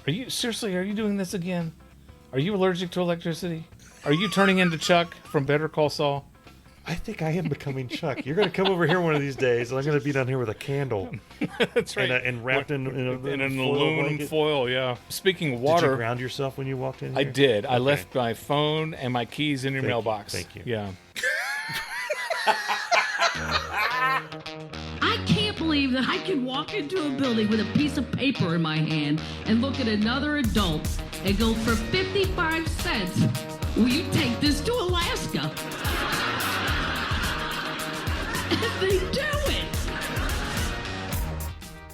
Are you doing this again? Are you allergic to electricity? Are you turning into Chuck from Better Call Saul? I think I am becoming Chuck. You're going to come over here one of these days, and I'm going to be down here with a candle. That's right. And wrapped in an foil aluminum blanket. foil, yeah. Speaking of water... Did you ground yourself when you walked in here? I did. Okay. I left my phone and my keys in your mailbox. Thank you. Yeah. I can't believe that I can walk into a building with a piece of paper in my hand and look at another adult and go, for 55 cents, will you take this to Alaska? And they do it!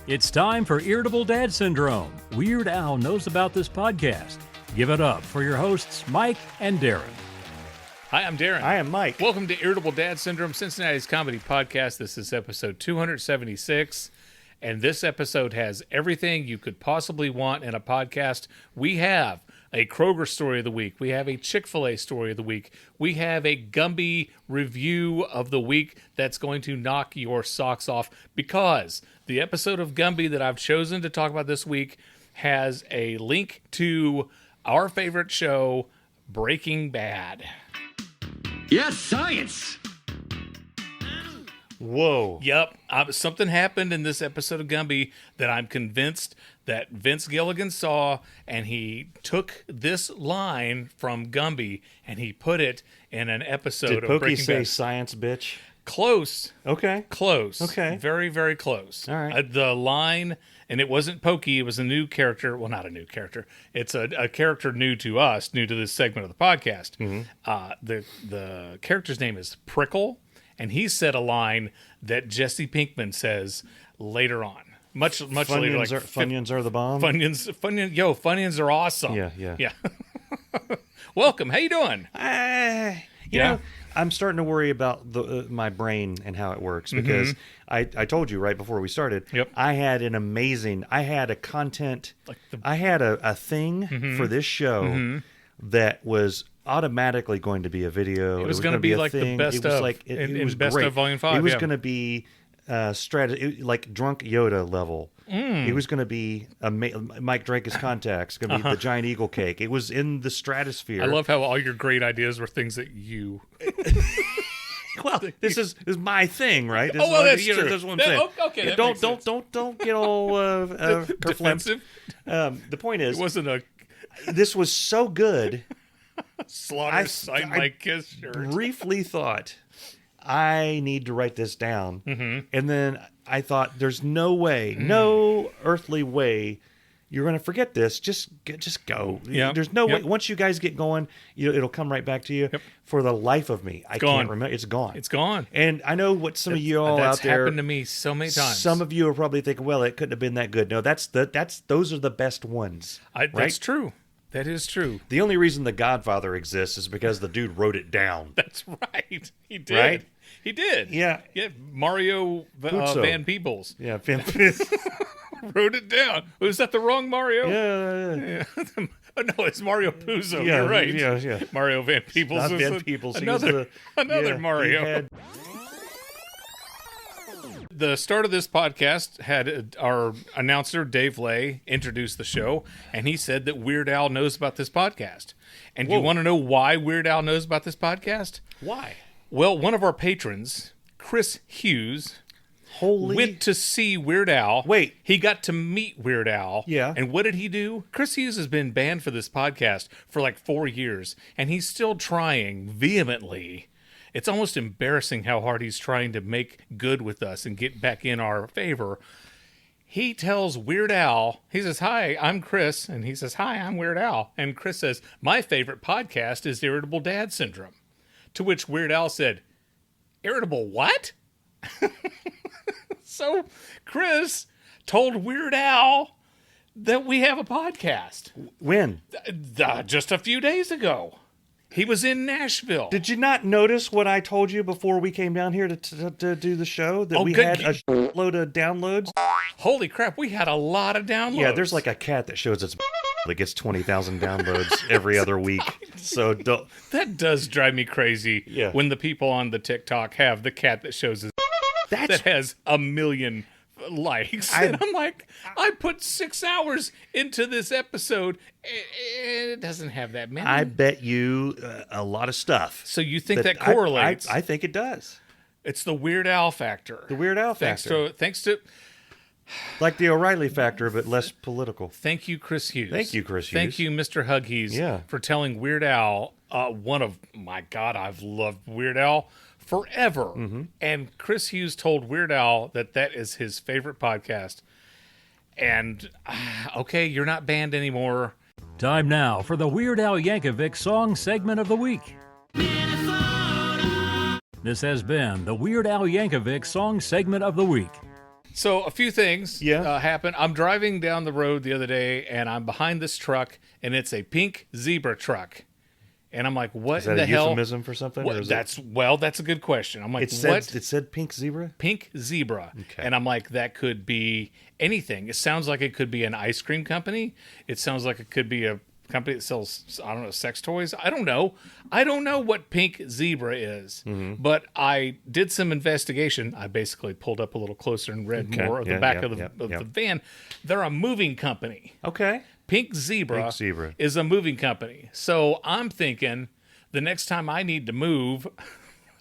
It's time for Irritable Dad Syndrome. Weird Al knows about this podcast. Give it up for your hosts, Mike and Darin. Hi, I'm Darin. I am Mike. Welcome to Irritable Dad Syndrome, Cincinnati's comedy podcast. This is episode 276, and this episode has everything you could possibly want in a podcast. We have a Kroger story of the week. We have a Chick-fil-A story of the week. We have a Gumby review of the week that's going to knock your socks off, because the episode of Gumby that I've chosen to talk about this week has a link to our favorite show, Breaking Bad. Yes, science! Whoa. Yep. Something happened in this episode of Gumby that I'm convinced that Vince Gilligan saw, and he took this line from Gumby and he put it in an episode Did of Pokey Breaking say Bad. science, bitch? Close. Okay. Close. Okay. Very, very close. All right. The line, and it wasn't Pokey, it was a new character. Well, not a new character. It's a character new to us, new to this segment of the podcast. Mm-hmm. The character's name is Prickle, and he said a line that Jesse Pinkman says later on. Much later. Like Funyuns are the bomb? Funyuns are awesome. Yeah. Welcome. How you doing? You know, I'm starting to worry about my brain and how it works, because I told you right before we started, Yep. I had a content, I had a thing for this show that was automatically going to be a video. It was going to be like thing. the best it was of, like, it was best great. of Volume 5. It was going to be like drunk Yoda level. It was going to be Mike drank his contacts. Going to be the giant eagle cake. It was in the stratosphere. I love how all your great ideas were things that you... Well, this is my thing, right? Oh, well, that's true. That's what I'm saying. Okay, that don't makes sense. don't get all kerflumped. defensive. The point is, It wasn't a this was so good. Slaughter sign my kiss shirt. Briefly thought I need to write this down, and then I thought, there's no way, no earthly way, you're going to forget this. Just go. Yeah. There's no way. Yep. Once you guys get going, it'll come right back to you. Yep. For the life of me, I gone. can't remember. It's gone. It's gone. And I know what some of you all That's out there. happened to me so many times. Some of you are probably thinking, well, it couldn't have been that good. No, those are the best ones. That's right? true. That is true. The only reason The Godfather exists is because the dude wrote it down. That's right. He did. Right? He did. Yeah. Yeah. Mario Puzo. Van Peebles Yeah, wrote it down. Was that the wrong Mario? yeah. Oh, no, it's Mario Puzo. Yeah, You're right. yeah. Mario Van Peebles Not is Van Peebles. He was another yeah, Mario. he had- The start of this podcast had our announcer, Dave Lay, introduce the show, and he said that Weird Al knows about this podcast. And you want to know why Weird Al knows about this podcast? Why? Well, one of our patrons, Chris Hughes, went to see Weird Al. Wait. He got to meet Weird Al. Yeah. And what did he do? Chris Hughes has been banned for this podcast for like 4 years, and he's still trying vehemently. It's almost embarrassing how hard he's trying to make good with us and get back in our favor. He tells Weird Al, he says, "Hi, I'm Chris." And he says, "Hi, I'm Weird Al." And Chris says, "My favorite podcast is Irritable Dad Syndrome." To which Weird Al said, "Irritable what?" So Chris told Weird Al that we have a podcast. When? Just a few days ago. He was in Nashville. Did you not notice what I told you before we came down here to do the show? That we had a load of downloads? Holy crap, we had a lot of downloads. Yeah, there's like a cat that shows its that gets 20,000 downloads every other week. So that does drive me crazy when the people on the TikTok have the cat that shows his that has 1 million likes. And I'm like, I put 6 hours into this episode, and it doesn't have that many. I bet you a lot of stuff. So you think that correlates? I think it does. It's the Weird Al factor. The Weird Al factor. Thanks to like the O'Reilly factor, but less political. Thank you, Chris Hughes. Thank you, Chris Hughes. Thank you, Mr. Huggies, for telling Weird Al, one of, my God, I've loved Weird Al forever. Mm-hmm. And Chris Hughes told Weird Al that is his favorite podcast. And, okay, you're not banned anymore. Time now for the Weird Al Yankovic Song Segment of the Week. This has been the Weird Al Yankovic Song Segment of the Week. So a few things happen. I'm driving down the road the other day, and I'm behind this truck, and it's a pink zebra truck. And I'm like, what in the hell? Is that a euphemism for something? That's a good question. I'm like, what? It said pink zebra? Pink zebra. Okay. And I'm like, that could be anything. It sounds like it could be an ice cream company. It sounds like it could be a company that sells, I don't know, sex toys. I don't know what pink zebra is, but I did some investigation. I basically pulled up a little closer and read more of the back of the van. They're a moving company. Okay. Pink Zebra is a moving company. So I'm thinking the next time I need to move,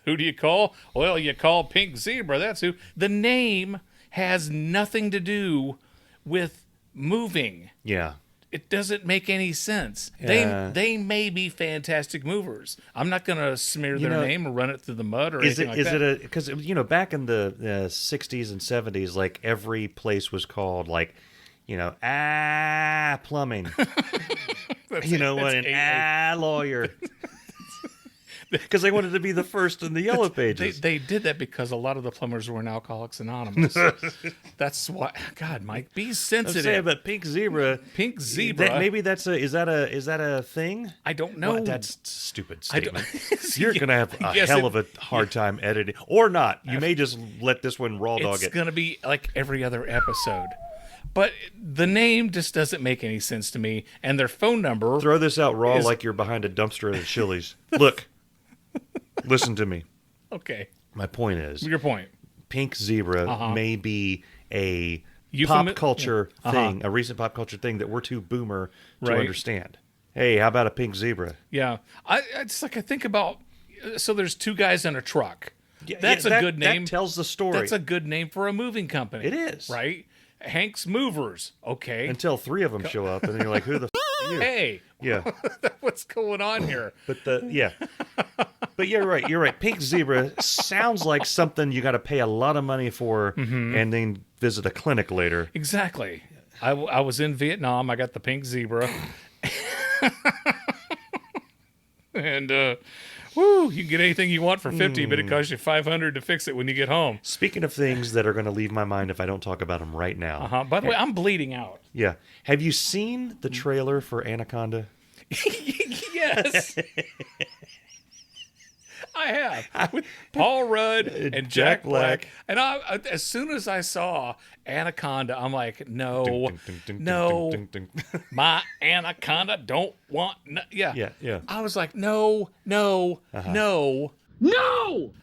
who do you call? Well, you call Pink Zebra. That's who. The name has nothing to do with moving. Yeah. It doesn't make any sense. They may be fantastic movers. I'm not going to smear their name or run it through the mud or anything like that. Because, back in the 60s and 70s, like, every place was called, like, plumbing. Lawyer. Because they wanted to be the first in the yellow pages. They did that because a lot of the plumbers were in Alcoholics Anonymous. That's why. God, Mike, be sensitive. I'm saying, but Pink Zebra. Maybe is that a thing? I don't know. That's a stupid statement. You're gonna have a hell of a hard time editing, or not. You may just let this one raw dog it. It's gonna be like every other episode. But the name just doesn't make any sense to me, and their phone number. Throw this out raw like you're behind a dumpster at Chili's. Look. Listen to me. Okay. My point is... Your point. Pink Zebra may be a pop culture thing, a recent pop culture thing that we're too boomer to understand. Hey, how about a pink zebra? Yeah. I think about... So there's two guys in a truck. That's a good name. That tells the story. That's a good name for a moving company. It is. Right? Hank's Movers. Okay. Until three of them show up, and then you're like, who the are you? Hey. Yeah. What's going on here? But But you're right. Pink Zebra sounds like something you got to pay a lot of money for and then visit a clinic later. Exactly. I was in Vietnam. I got the Pink Zebra. And, you can get anything you want for $50, but it costs you $500 to fix it when you get home. Speaking of things that are going to leave my mind if I don't talk about them right now. By the way, I'm bleeding out. Yeah. Have you seen the trailer for Anaconda? Yes. I have. With Paul Rudd and Jack Black. And as soon as I saw Anaconda, I'm like, no, my Anaconda don't want... Yeah. I was like, no. No!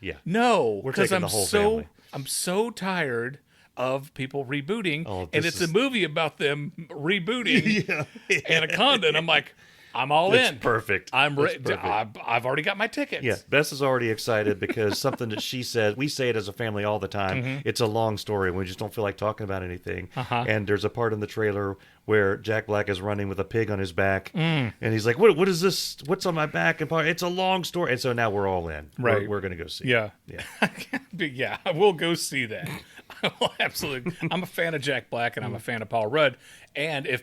Yeah. No. We're taking the whole family. I'm so tired of people rebooting. And it's a movie about them rebooting Anaconda. And I'm like... I'm all in. Perfect. I'm ready. I've already got my tickets. Yeah, Bess is already excited because something that she says, we say it as a family all the time. It's a long story. We just don't feel like talking about anything. And there's a part in the trailer where Jack Black is running with a pig on his back. And he's like, what is this? What's on my back? And it's a long story. And so now we're all in. Right. We're going to go see it. Yeah, we'll go see that. Absolutely. I'm a fan of Jack Black and I'm a fan of Paul Rudd. And if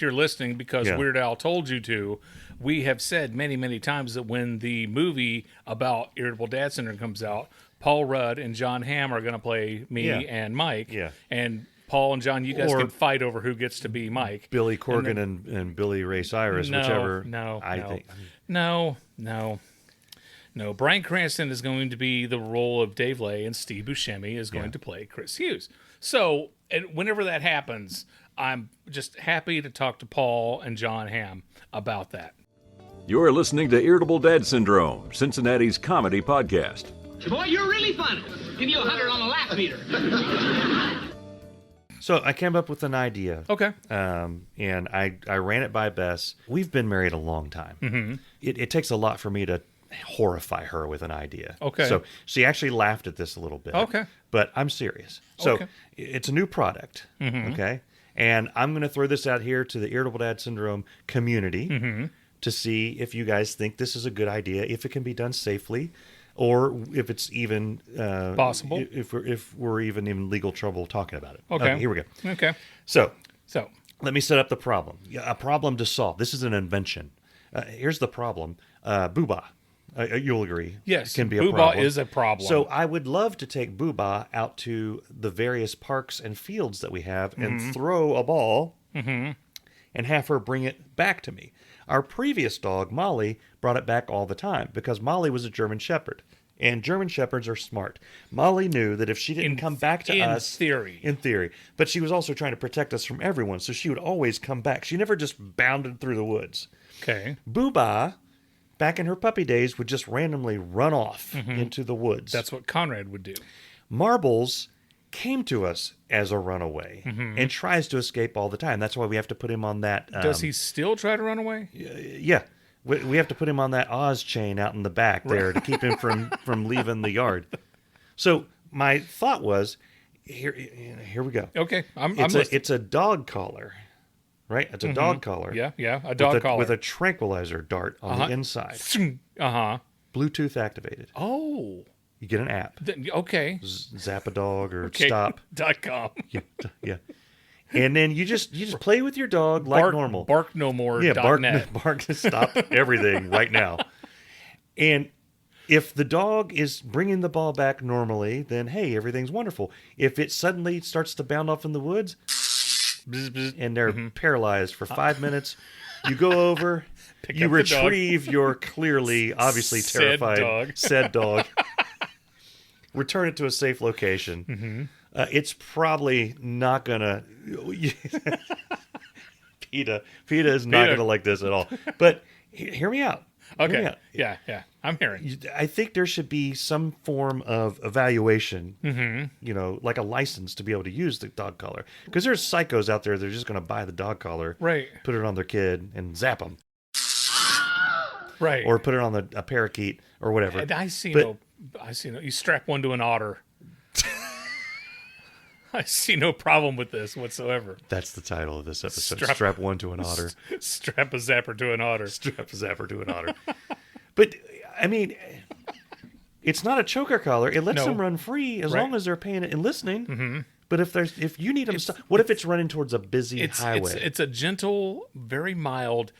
you're listening because Weird Al told you to, we have said many, many times that when the movie about Irritable Dad Syndrome comes out, Paul Rudd and John Hamm are going to play me and Mike. Yeah. And Paul and John, you guys can fight over who gets to be Mike. Billy Corgan and Billy Ray Cyrus, whichever. No. Bryan Cranston is going to be the role of Dave Lay, and Steve Buscemi is going to play Chris Hughes. So, and whenever that happens, I'm just happy to talk to Paul and John Hamm about that. You're listening to Irritable Dad Syndrome, Cincinnati's comedy podcast. Boy, you're really funny. Give you 100 on the laugh meter. So I came up with an idea. Okay. And I ran it by Bess. We've been married a long time. Mm-hmm. It takes a lot for me to horrify her with an idea. Okay. So she actually laughed at this a little bit. Okay. But I'm serious. So Okay. it's a new product. Mm-hmm. Okay. And I'm going to throw this out here to the Irritable Dad Syndrome community to see if you guys think this is a good idea, if it can be done safely, or if it's even possible. If we're even in legal trouble talking about it. Okay. Here we go. Okay. So So, let me set up the problem. A problem to solve. This is an invention. Here's the problem. Booba. You'll agree. yes, Can be a Booba problem. is a problem. So I would love to take Booba out to the various parks and fields that we have and throw a ball and have her bring it back to me. Our previous dog, Molly, brought it back all the time because Molly was a German Shepherd. And German Shepherds are smart. Molly knew that if she didn't come back to us... In theory. But she was also trying to protect us from everyone, so she would always come back. She never just bounded through the woods. okay. Booba, back in her puppy days, would just randomly run off into the woods. That's what Conrad would do. Marbles came to us as a runaway and tries to escape all the time. That's why we have to put him on that... Does he still try to run away? Yeah. We have to put him on that Oz chain out in the back there to keep him from leaving the yard. So my thought was, here we go. Okay. It's a dog collar, right? It's a dog collar. Yeah. A dog collar. With a tranquilizer dart on the inside. Uh-huh. Bluetooth activated. Oh. You get an app. Okay. Zap-a-dog or Okay. Stop. .com. Yeah. And then you just play with your dog like normal. Bark no more. Yeah, .net. bark stop everything right now. And if the dog is bringing the ball back normally, then hey, everything's wonderful. If it suddenly starts to bound off in the woods, and they're paralyzed for 5 minutes, you go over, you up the dog. retrieve your clearly, obviously terrified said dog, return it to a safe location. It's probably not gonna. PETA is not gonna like this at all. But hear me out. Okay. Hear me out. Yeah. I'm hearing. I think there should be some form of evaluation. Like a license to be able to use the dog collar. Because there's psychos out there that are just gonna buy the dog collar, Right. put it on their kid, and zap them, Right. or put it on a parakeet or whatever. And I see no. You strap one to an otter. I see no problem with this whatsoever. That's the title of this episode. Strap- Strap one to an otter. Strap a zapper to an otter. Strap a zapper to an otter. But I mean, it's not a choker collar. It lets them run free as long as they're paying it and listening. But if you need them, what if it's running towards a busy highway? It's a gentle, very mild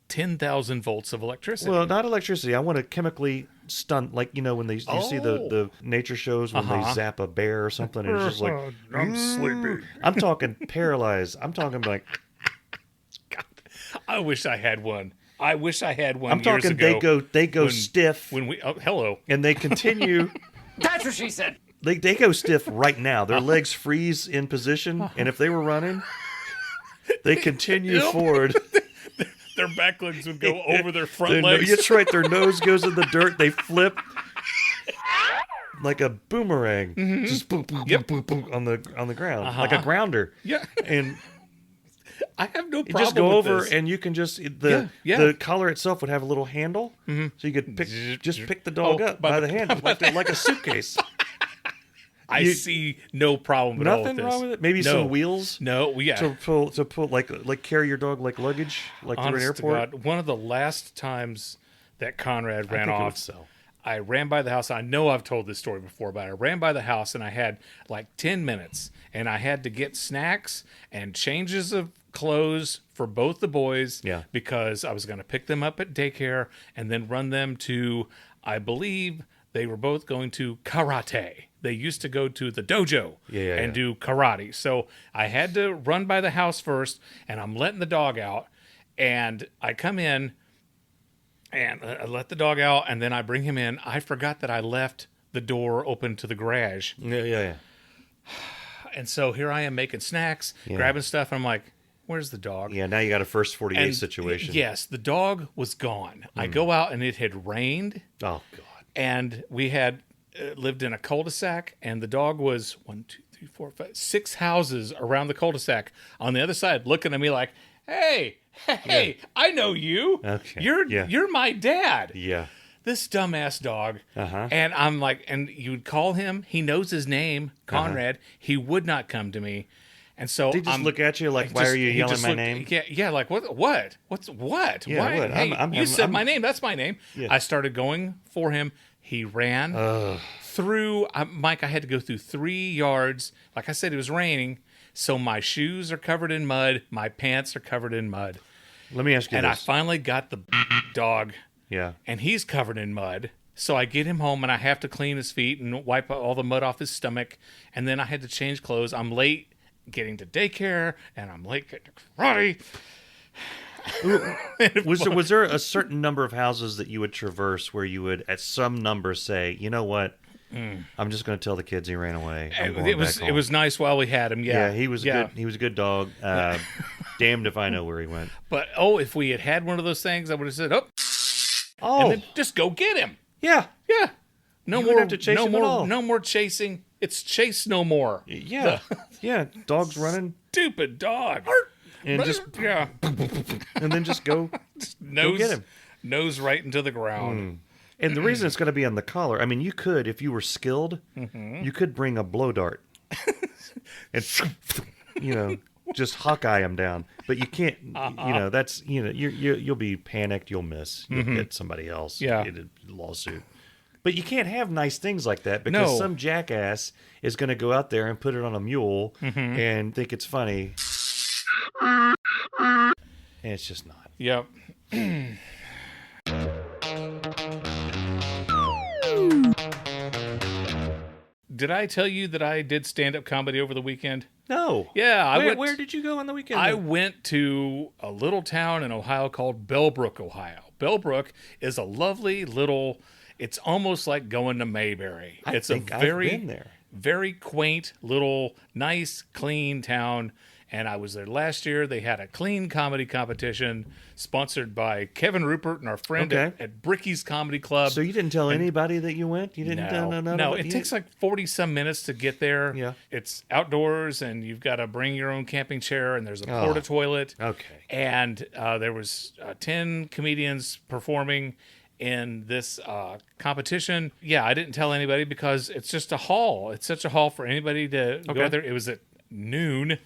10,000 volts of electricity. Well, not electricity. I want to chemically stun, like when you see the nature shows when they zap a bear or something, and it's just like I'm sleepy. I'm talking paralyzed. I'm talking like. God, I wish I had one. I'm years ago talking they go stiff when we hello and they continue. That's what she said. They go stiff right now. Their legs freeze in position, and if they were running, they continue forward. Their back legs would go over their front legs. That's right. Their nose goes in the dirt. They flip like a boomerang, just boom, boom, boom, boom, boom on the ground, like a grounder. Yeah, and I have no you problem. just go with over, this. and you can just the collar itself would have a little handle, so you could pick the dog up by the handle like a suitcase. I see no problem at all with Nothing this. wrong with it. Maybe some wheels. No, yeah. To pull like carry your dog like luggage, like through an Honest airport. to God, one of the last times that Conrad ran off, I ran by the house. I know I've told this story before, but I ran by the house and I had like 10 minutes, and I had to get snacks and changes of clothes for both the boys. Yeah. Because I was going to pick them up at daycare and then run them to, I believe they were both going to karate. They used to go to the dojo and do karate. So I had to run by the house first, and I'm letting the dog out. And I come in, and I let the dog out, and then I bring him in. I forgot that I left the door open to the garage. Yeah. And so here I am making snacks, grabbing stuff, and I'm like, where's the dog? Yeah, now you got a first 48 situation. Yes, the dog was gone. I go out, and it had rained. Oh, God. And we had lived in a cul-de-sac, and the dog was 1, 2, 3, 3, 4, 5, 6 houses around the cul-de-sac on the other side, looking at me like, "Hey, I know you. Okay. You're my dad." Yeah. This dumbass dog. And I'm like, and you'd call him. He knows his name, Conrad. He would not come to me. And so Did he just look at you like, why are you yelling my name? Yeah, like, what? What? Yeah, Why? what? Hey, you said my name. That's my name. Yeah. I started going for him. He ran through, Mike, I had to go through 3 yards. Like I said, it was raining. So my shoes are covered in mud. My pants are covered in mud. Let me ask you this. And I finally got the dog. Yeah. And he's covered in mud. So I get him home and I have to clean his feet and wipe all the mud off his stomach. And then I had to change clothes. I'm late getting to daycare and I'm late getting to karate. Was there a certain number of houses that you would traverse where you would at some number say, you know what, I'm just going to tell the kids he ran away. It was nice while we had him. Yeah, he was good. He was a good dog. Damned if I know where he went. But if we had one of those things, I would have said, and then just go get him. Yeah. No You more. wouldn't have to chase him at all. No more chasing. It's chase no more. Yeah. Dogs running. Stupid dog. And just and then just go get him. Nose right into the ground. And the reason it's going to be on the collar, I mean, you could, if you were skilled, you could bring a blow dart and just Hawkeye him down. But you can't. That's you'll be panicked. You'll miss. You'll hit somebody else. Yeah. Get a lawsuit. But you can't have nice things like that because some jackass is going to go out there and put it on a mule and think it's funny. And it's just not. Yep. Did I tell you that I did stand-up comedy over the weekend? No. Yeah. Where did you go on the weekend? I went to a little town in Ohio called Bellbrook, Ohio. Bellbrook is a lovely little... It's almost like going to Mayberry. I've been there. Very quaint, little, nice, clean town. And I was there last year. They had a clean comedy competition sponsored by Kevin Rupert and our friend at Bricky's Comedy Club. So you didn't tell anybody that you went? You didn't? No. It takes like 40-some minutes to get there. Yeah. It's outdoors, and you've got to bring your own camping chair, and there's a porta toilet. Okay. And there was 10 comedians performing in this competition. Yeah, I didn't tell anybody because it's just a haul. It's such a haul for anybody to go there. It was at noon.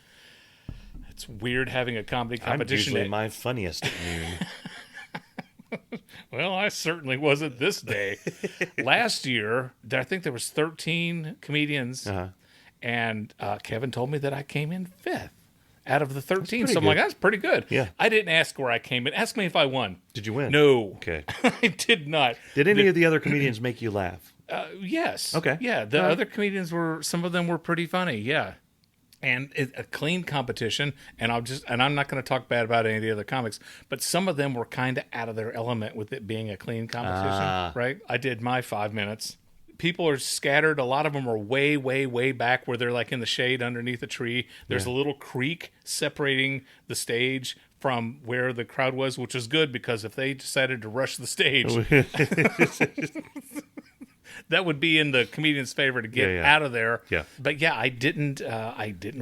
It's weird having a comedy competition. I'm usually my funniest at noon. Well, I certainly wasn't this day. Last year, I think there was 13 comedians, and Kevin told me that I came in 5th out of the 13. So I'm like, that's pretty good. Yeah. I didn't ask where I came in. Ask me if I won. Did you win? No. Okay. I did not. Did any of the other comedians make you laugh? Yes. Okay. Yeah, the other comedians some of them were pretty funny. Yeah. And a clean competition, and I'm not going to talk bad about any of the other comics, but some of them were kind of out of their element with it being a clean competition, right? I did my 5 minutes. People are scattered. A lot of them are way, way, way back where they're like in the shade underneath a tree. There's a little creek separating the stage from where the crowd was, which is good because if they decided to rush the stage... that would be in the comedian's favor to get out of there. Yeah. But yeah, I didn't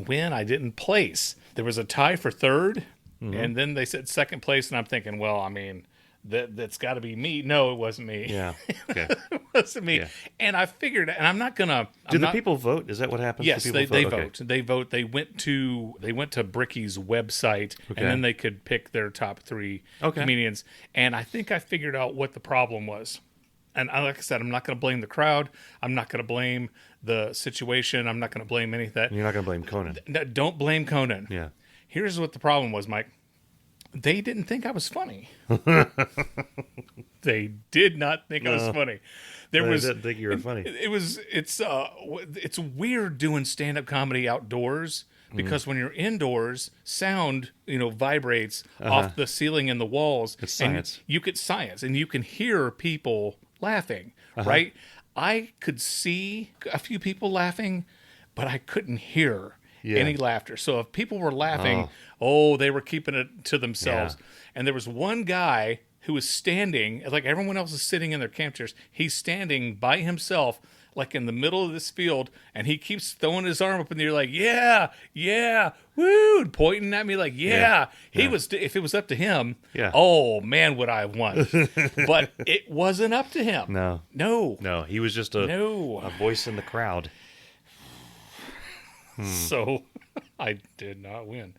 win. I didn't place. There was a tie for 3rd, and then they said 2nd place, and I'm thinking, well, I mean, that's got to be me. No, it wasn't me. Yeah. Okay. It wasn't me. Yeah. And I figured, and I'm not gonna. Do the people vote? Is that what happens? Yes, they vote. They vote. They went to Bricky's website, and then they could pick their top 3 comedians. And I think I figured out what the problem was. And like I said, I'm not going to blame the crowd. I'm not going to blame the situation. I'm not going to blame any of that. You're not going to blame Conan. Don't blame Conan. Yeah. Here's what the problem was, Mike. They didn't think I was funny. They did not think I was funny. They didn't think you were funny. It's weird doing stand-up comedy outdoors because when you're indoors, sound vibrates off the ceiling and the walls. It's science. And you can hear people laughing, right? I could see a few people laughing, but I couldn't hear any laughter. So if people were laughing, they were keeping it to themselves. Yeah. And there was one guy who was standing, like everyone else is sitting in their camp chairs. He's standing by himself like in the middle of this field, and he keeps throwing his arm up in the air like, yeah, woo, pointing at me like, yeah. He was, if it was up to him, oh man, would I have won. But it wasn't up to him. No, he was just a voice in the crowd. So I did not win.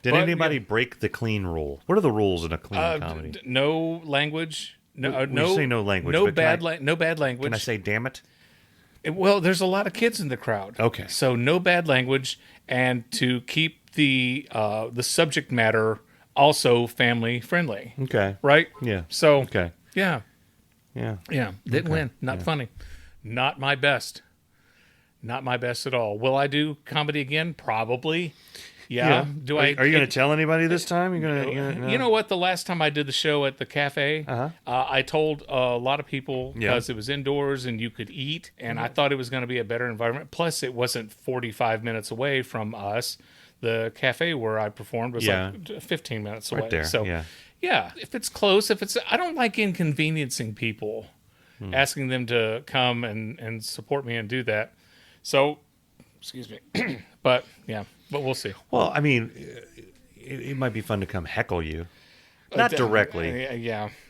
Did anybody break the clean rule? What are the rules in a clean comedy? No language. No, you say no language. No bad language. Can I say damn it? Well, there's a lot of kids in the crowd. Okay. So no bad language, and to keep the subject matter also family friendly. Okay. Right? Yeah. So okay. Yeah. Didn't win. Not funny. Not my best. Not my best at all. Will I do comedy again? Probably. Yeah. Do I? Are you going to tell anybody this time? You know what? The last time I did the show at the cafe, I told a lot of people because it was indoors and you could eat, and I thought it was going to be a better environment. Plus, it wasn't 45 minutes away from us. The cafe where I performed was like 15 minutes away. Right there. So, if it's close, I don't like inconveniencing people, asking them to come and support me and do that. So, excuse me, but we'll see. Well, I mean, it might be fun to come heckle you, not directly.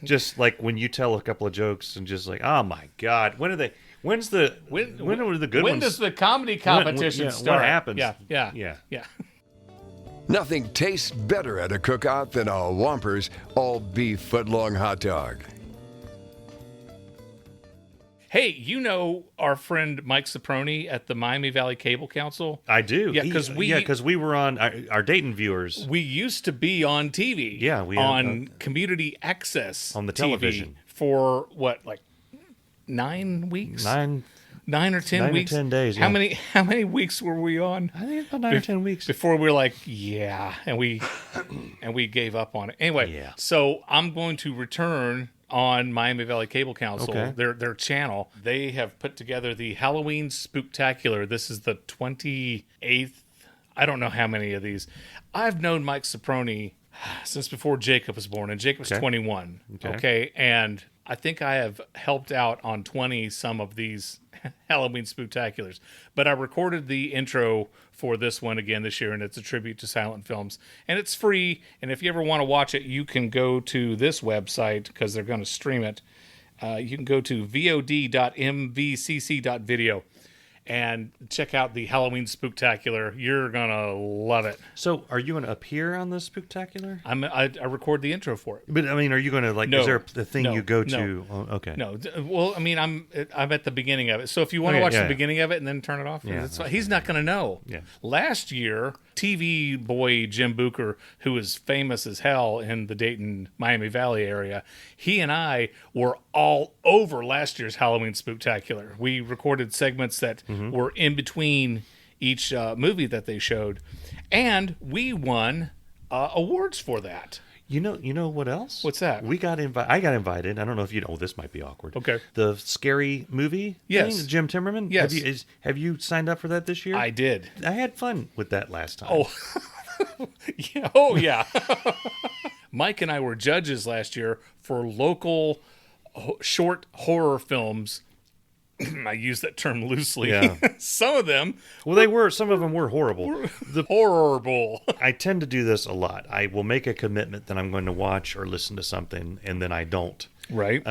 Just like when you tell a couple of jokes and just like, oh my God, when are they? When are the good ones? When does the comedy competition start? What happens? Yeah. Nothing tastes better at a cookout than a Whompers all-beef footlong hot dog. Hey, you know our friend Mike Soproni at the Miami Valley Cable Council? I do. Yeah, because we were on our Dayton viewers. We used to be on TV. Yeah, we on community access on the TV television for what, like 9 weeks? 9 or 10 weeks. 10 days. How many weeks were we on? I think about 9 or 10 weeks before we were like, and we gave up on it. Anyway, so I'm going to return on Miami Valley Cable Council, their channel. They have put together the Halloween Spooktacular. This is the 28th. I don't know how many of these. I've known Mike Soproni since before Jacob was born, and Jacob's 21. Okay. And I think I have helped out on 20 some of these Halloween Spooktaculars. But I recorded the intro for this one again this year, and it's a tribute to silent films. And it's free, and if you ever want to watch it, you can go to this website, because they're going to stream it. You can go to vod.mvcc.video and check out the Halloween Spooktacular. You're going to love it. So are you going to appear on the Spooktacular? I record the intro for it. But, I mean, are you going to, like, is there a thing you go to? No. Oh, okay. No. Well, I mean, I'm at the beginning of it. So if you want to watch the beginning of it and then turn it off, he's not going to know. Yeah. Last year, TV boy Jim Booker, who is famous as hell in the Dayton, Miami Valley area, he and I were all over last year's Halloween Spooktacular. We recorded segments that were in between each movie that they showed, and we won awards for that. You know what else? What's that? I got invited. I don't know if you know. This might be awkward. Okay. The scary movie. Yes. Thing, Jim Timmerman. Yes. Have you signed up for that this year? I did. I had fun with that last time. Oh. Yeah. Oh yeah. Mike and I were judges last year for local short horror films. I use that term loosely. Yeah. Some of them. Well, some of them were horrible. Horrible. I tend to do this a lot. I will make a commitment that I'm going to watch or listen to something, and then I don't. Right.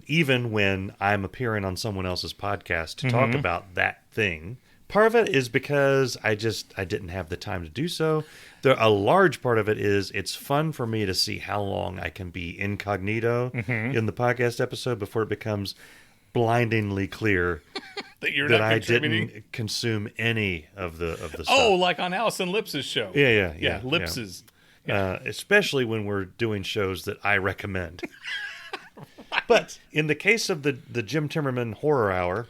Even when I'm appearing on someone else's podcast to talk about that thing. Part of it is because I didn't have the time to do so. A large part of it is it's fun for me to see how long I can be incognito in the podcast episode before it becomes blindingly clear that I didn't consume any of the stuff. Oh, like on Allison Lips's show. Yeah. Lips's. Yeah. Especially when we're doing shows that I recommend. But in the case of the Jim Timmerman Horror Hour,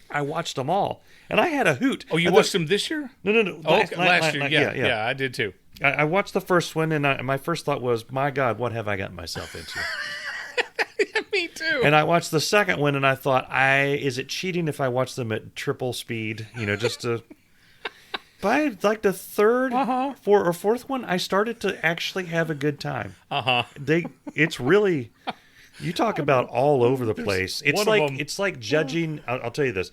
I watched them all, and I had a hoot. Oh, you watched them this year? No. Last year. Yeah, I did too. I watched the first one, and my first thought was, my God, what have I gotten myself into? Me too. And I watched the second one, and I thought, is it cheating if I watch them at triple speed? Just to... By like the third, fourth one, I started to actually have a good time. It's really... You talk about all over the place. It's one of them. it's like judging. I'll tell you this.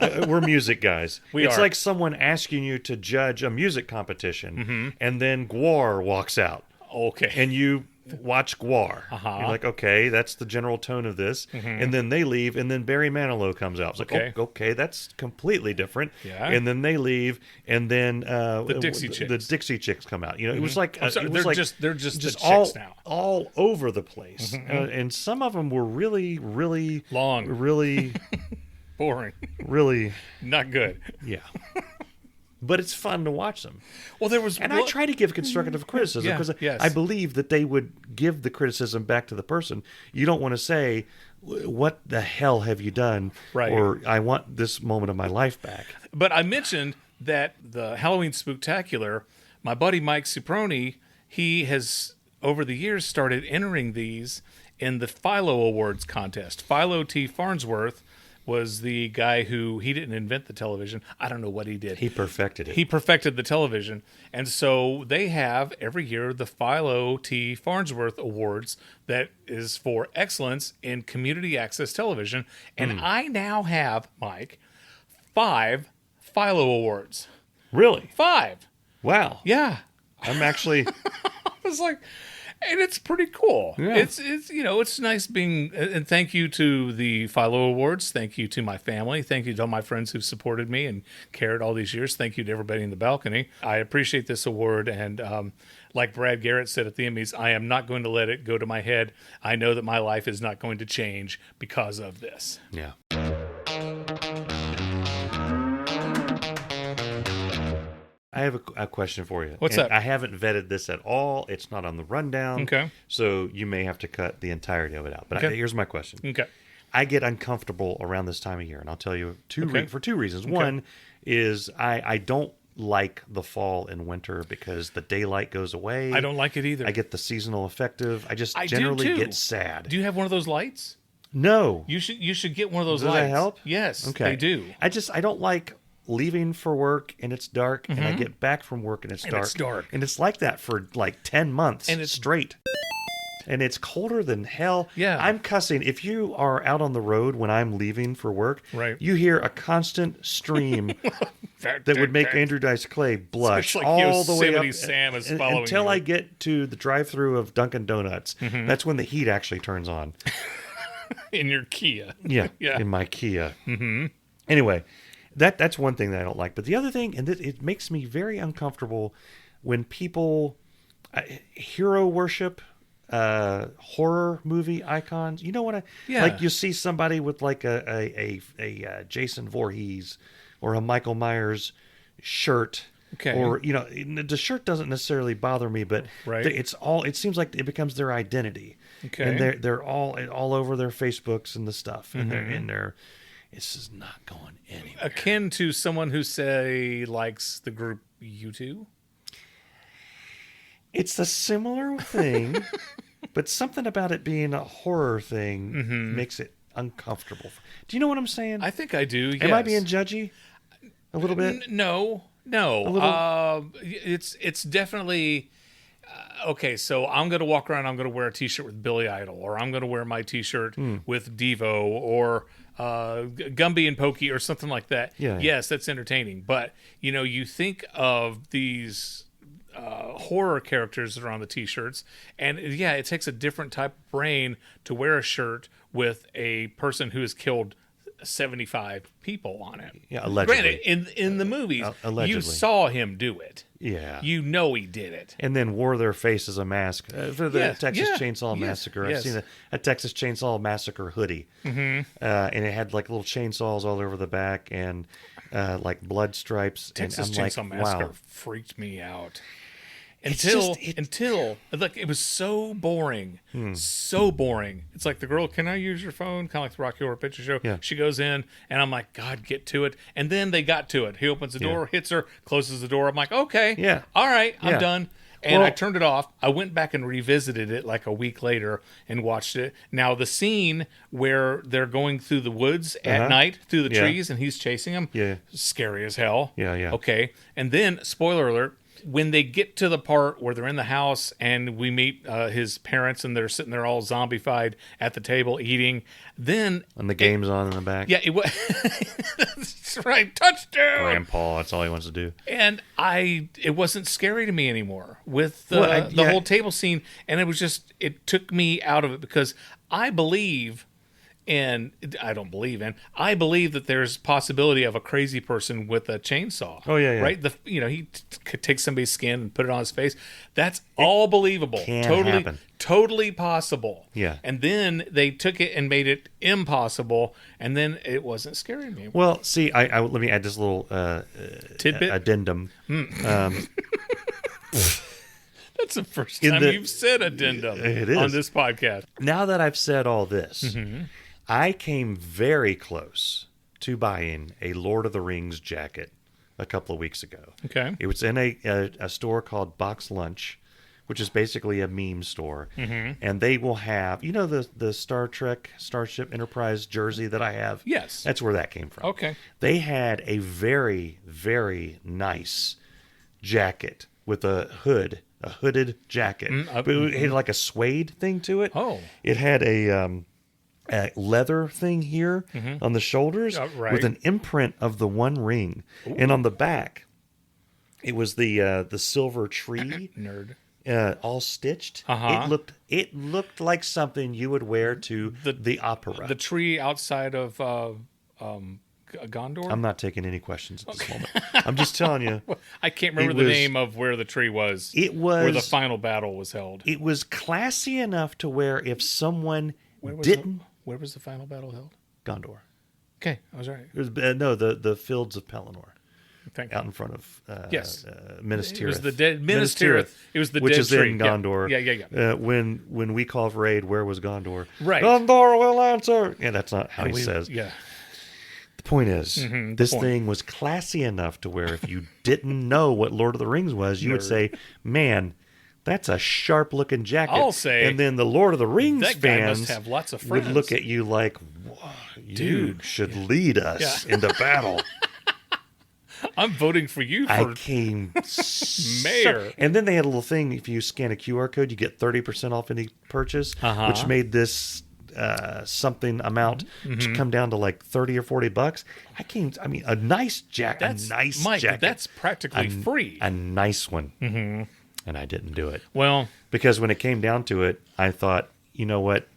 We're music guys. It's are. like someone asking you to judge a music competition, and then Gwar walks out. Okay. And you watch Gwar. You're like, okay, that's the general tone of this. And then they leave, and then Barry Manilow comes out. It's like, Okay. okay, that's completely different. Yeah. And then they leave, and then The Dixie Chicks. the Dixie Chicks come out. It was like I'm sorry, it was they're just the all chicks now. all over the place. And some of them were really, really Long. really, Boring. really, Not good. yeah. But it's fun to watch them. Well, there was... And I try to give constructive criticism Yeah, because yes. I believe that they would give the criticism back to the person. You don't want to say, what the hell have you done? Right. Or I want this moment of my life back. But I mentioned that the Halloween Spooktacular, my buddy Mike Ciproni, he has, over the years, started entering these in the Philo Awards contest. Philo T. Farnsworth was the guy who, he didn't invent the television. I don't know what he did. He perfected it. He perfected the television. And so they have every year the Philo T. Farnsworth Awards that is for excellence in community access television. And I now have, Mike, 5 Philo Awards. Really? 5. Wow. Yeah. I'm actually... I was like, and it's pretty cool. Yeah. It's it's nice being, and thank you to the Philo Awards. Thank you to my family. Thank you to all my friends who've supported me and cared all these years. Thank you to everybody in the balcony. I appreciate this award. And like Brad Garrett said at the Emmys, I am not going to let it go to my head. I know that my life is not going to change because of this. Yeah. I have a question for you. What's And up? I haven't vetted this at all. It's not on the rundown. Okay. So you may have to cut the entirety of it out. But Okay. here's my question. Okay. I get uncomfortable around this time of year, and I'll tell you for two reasons. Okay. One is I don't like the fall and winter because the daylight goes away. I don't like it either. I get the seasonal affective. I just I do generally too. get sad. Do you have one of those lights? No. You should get one of those Does lights. that help? Yes, Okay. they do. I don't like leaving for work and it's dark, and I get back from work and it's dark. it's dark. And it's like that for like 10 months And it's straight. And it's colder than hell. Yeah. I'm cussing. If you are out on the road when I'm leaving for work, Right. you hear a constant stream that would make Andrew Dice Clay blush It's like all the way up Yosemite Sam is following until you. I get to the drive-through of Dunkin' Donuts. That's when the heat actually turns on. in your Kia. Yeah, Yeah. in my Kia. Mm-hmm. Anyway, that's one thing that I don't like. But the other thing, and it makes me very uncomfortable when people hero worship horror movie icons. You know what like you see somebody with like a Jason Voorhees or a Michael Myers shirt. Okay. Or the shirt doesn't necessarily bother me, but Right. it seems like it becomes their identity. Okay. And they're all over their Facebooks and the stuff, and they're in there. This is not going anywhere. Akin to someone who say likes the group U2. It's a similar thing, but something about it being a horror thing makes it uncomfortable. Do you know what I'm saying? I think I do. Yes. Am I being judgy? A little bit. No. It's definitely okay. So I'm going to walk around. I'm going to wear a T-shirt with Billy Idol, or I'm going to wear my T-shirt with Devo, or Gumby and Pokey, or something like that. Yeah. Yes, that's entertaining. But you think of these horror characters that are on the T-shirts, and it takes a different type of brain to wear a shirt with a person who has killed 75 people on it. Yeah, allegedly. Granted, in the movies, allegedly. you saw him do it. Yeah. You know he did it. And then wore their face as a mask for the Yes, Texas yeah, Chainsaw yes, Massacre. I've yes. seen a Texas Chainsaw Massacre hoodie, and it had like little chainsaws all over the back and like blood stripes. Texas and I'm Chainsaw like, Massacre wow. freaked me out. It's Until just- look, it was so boring. So boring. It's like the girl, can I use your phone? Kind of like the Rocky Horror Picture Show. Yeah. She goes in, and I'm like, God, get to it. And then they got to it. He opens the door, hits her, closes the door. I'm like, okay. Yeah. All right, I'm Yeah. done. And Well- I turned it off. I went back and revisited it like a week later and watched it. Now, the scene where they're going through the woods at night, through the Yeah. trees, and he's chasing them, Yeah. scary as hell. Yeah, yeah. Okay. And then, spoiler alert, when they get to the part where they're in the house and we meet his parents and they're sitting there all zombified at the table eating, then And the game's on in the back. yeah, it was that's right, touchdown. Grandpa, that's all he wants to do. And it wasn't scary to me anymore with the whole table scene, and it took me out of it because I believe that there's possibility of a crazy person with a chainsaw. Oh, yeah. Right? He could take somebody's skin and put it on his face. That's all believable. Totally happen. Totally possible. Yeah. And then they took it and made it impossible, and then it wasn't scary to me. Well, see, I let me add this little tidbit addendum. That's the first time you've said addendum on this podcast. Now that I've said all this, I came very close to buying a Lord of the Rings jacket a couple of weeks ago. Okay. It was in a store called Box Lunch, which is basically a meme store. And they will have, the Star Trek Starship Enterprise jersey that I have? Yes. That's where that came from. Okay. They had a very, very nice jacket with a hooded jacket. But it had like a suede thing to it. Oh. It had a leather thing here on the shoulders with an imprint of the One Ring. Ooh. And on the back, it was the silver tree. Nerd. All stitched. It looked like something you would wear to the opera. The tree outside of Gondor? I'm not taking any questions at this moment. I'm just telling you. I can't remember the name of where the tree was. It was where the final battle was held. It was classy enough to where if someone where was the final battle held? Gondor. Okay, I was right. It was the fields of Pelennor. Thank out you. in front of yes, Minas Tirith. It was the dead Minas Tirith. It was the which dead is tree. in Gondor. Yeah. When we call for aid, where was Gondor? Right. Gondor will answer. Yeah, that's not how he says. Yeah. The point is, this thing was classy enough to where if you didn't know what Lord of the Rings was, you would say, "Man, that's a sharp-looking jacket." I'll say, and then the Lord of the Rings that guy fans must have lots of friends. would look at you like, "You should lead us into battle." I'm voting for you for I came mayor. And then they had a little thing. If you scan a QR code, you get 30% off any purchase, which made this something amount to come down to like $30 or $40. A nice jacket. Mike, that's practically free. A nice one. And I didn't do it. Well, because when it came down to it, I thought, you know what?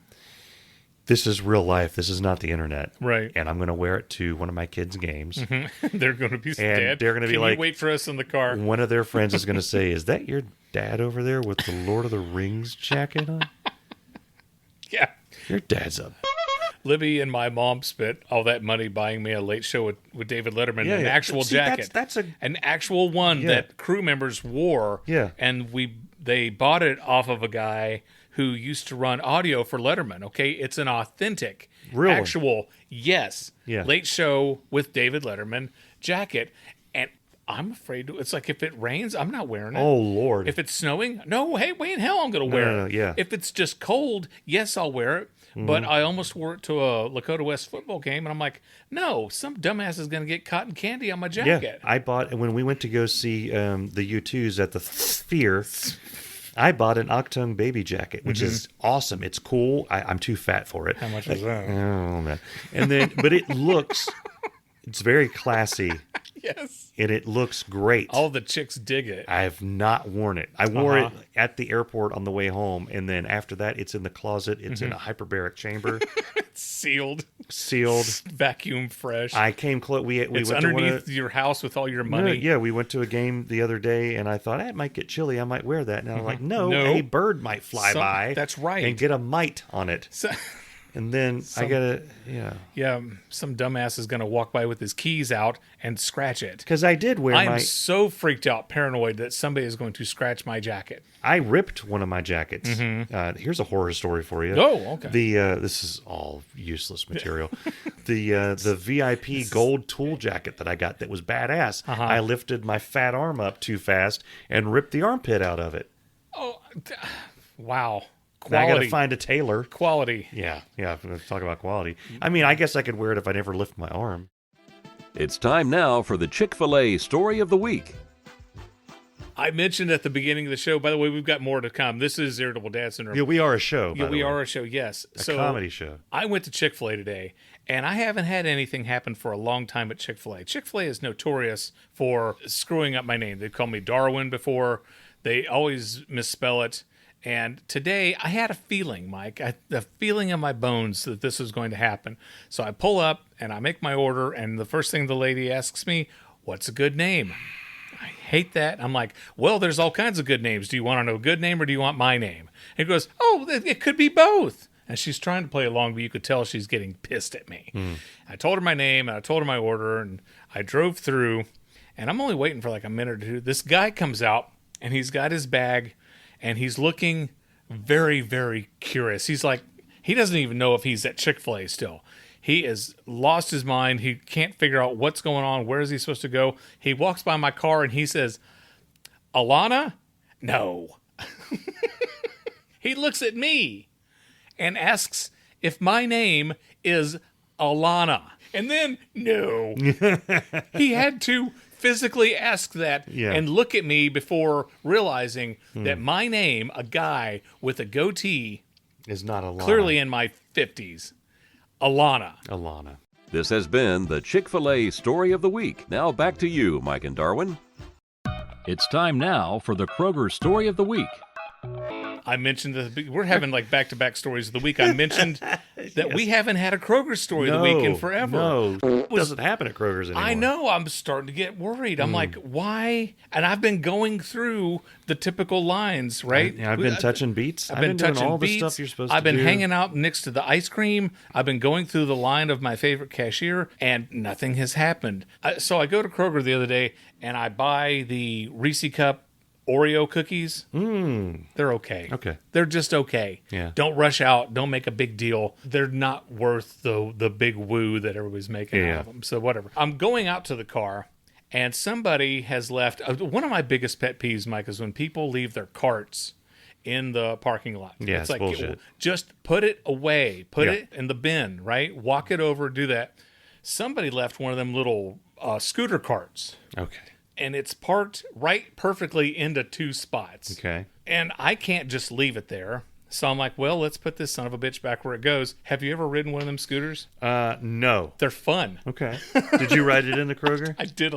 This is real life. This is not the internet. Right. And I'm going to wear it to one of my kids' games. They're going to be sad. They're going to be Can like, you wait for us in the car? One of their friends is going to say, "Is that your dad over there with the Lord of the Rings jacket on?" Yeah. Your dad's up. Libby and my mom spent all that money buying me a late show with David Letterman, an actual jacket. That's an actual one that crew members wore. Yeah. And they bought it off of a guy who used to run audio for Letterman. Okay, it's an authentic, actual, late show with David Letterman jacket. And I'm afraid it's like if it rains, I'm not wearing it. Oh, Lord. If it's snowing, no way in hell I'm going to wear it. Yeah. If it's just cold, yes, I'll wear it. But I almost wore it to a Lakota West football game, and I'm like, no, some dumbass is going to get cotton candy on my jacket. Yeah, I bought, when we went to go see the U2s at the Sphere, I bought an Octung baby jacket, which is awesome. It's cool. I'm too fat for it. How much was that? Oh, man. And then, but it's very classy. Yes. And it looks great. All the chicks dig it. I have not worn it. I wore it at the airport on the way home, and then after that, it's in the closet. It's in a hyperbaric chamber. It's sealed. Vacuum fresh. I came close. We it's went underneath your house with all your money. Yeah, we went to a game the other day, and I thought, it might get chilly. I might wear that. And I'm like, no, a bird might fly by. That's right. And get a mite on it. And then I gotta, some dumbass is gonna walk by with his keys out and scratch it. Because I did wear I'm so freaked out, paranoid that somebody is going to scratch my jacket. I ripped one of my jackets. Here's a horror story for you. Oh, okay. This is all useless material. The VIP gold tool jacket that I got that was badass. I lifted my fat arm up too fast and ripped the armpit out of it. Oh, wow. Now I got to find a tailor. Quality. Yeah. Let's talk about quality. I mean, I guess I could wear it if I never lift my arm. It's time now for the Chick-fil-A Story of the Week. I mentioned at the beginning of the show, by the way, we've got more to come. This is Irritable Dad Syndrome. Yeah, we are a show. Yeah, by the we way. are a show, yes. A comedy show. I went to Chick-fil-A today, and I haven't had anything happen for a long time at Chick-fil-A. Chick-fil-A is notorious for screwing up my name. They've called me Darwin before. They always misspell it. And today, I had a feeling, Mike, the feeling in my bones that this was going to happen. So I pull up, and I make my order, and the first thing the lady asks me, what's a good name? I hate that. I'm like, well, there's all kinds of good names. Do you want to know a good name or do you want my name? And he goes, oh, it could be both. And she's trying to play along, but you could tell she's getting pissed at me. I told her my name, and I told her my order, and I drove through, and I'm only waiting for like a minute or two. This guy comes out, and he's got his bag, and he's looking very, very curious. He's like, he doesn't even know if he's at Chick-fil-A still. He has lost his mind. He can't figure out what's going on. Where is he supposed to go? He walks by my car, and he says, Alana? No. He looks at me and asks if my name is Alana. And then, no. He had to physically ask that and look at me before realizing that my name, a guy with a goatee, Is not Alana. clearly in my 50s, Alana. This has been the Chick-fil-A Story of the Week. Now back to you, Mike and Darwin. It's time now for the Kroger Story of the Week. I mentioned that we're having like back-to-back stories of the week. I mentioned that we haven't had a Kroger story of the week in forever. No, it doesn't happen at Kroger's anymore. I know. I'm starting to get worried. I'm like, why? And I've been going through the typical lines, right? I've been touching beats. I've been doing touching all the beats. stuff you're supposed I've to been do. hanging out next to the ice cream. I've been going through the line of my favorite cashier, and nothing has happened. So I go to Kroger the other day, and I buy the Reese Cup Oreo cookies. They're okay. Okay. They're just okay. Yeah. Don't rush out. Don't make a big deal. They're not worth the big woo that everybody's making out of them. So whatever. I'm going out to the car, and somebody has left. One of my biggest pet peeves, Mike, is when people leave their carts in the parking lot. Yeah, it's bullshit. Just put it away. Put it in the bin, right? Walk it over, do that. Somebody left one of them little scooter carts. Okay. And it's parked right perfectly into two spots. Okay. And I can't just leave it there. So I'm like, well, let's put this son of a bitch back where it goes. Have you ever ridden one of them scooters? No. They're fun. Okay. Did you ride it in the Kroger? I did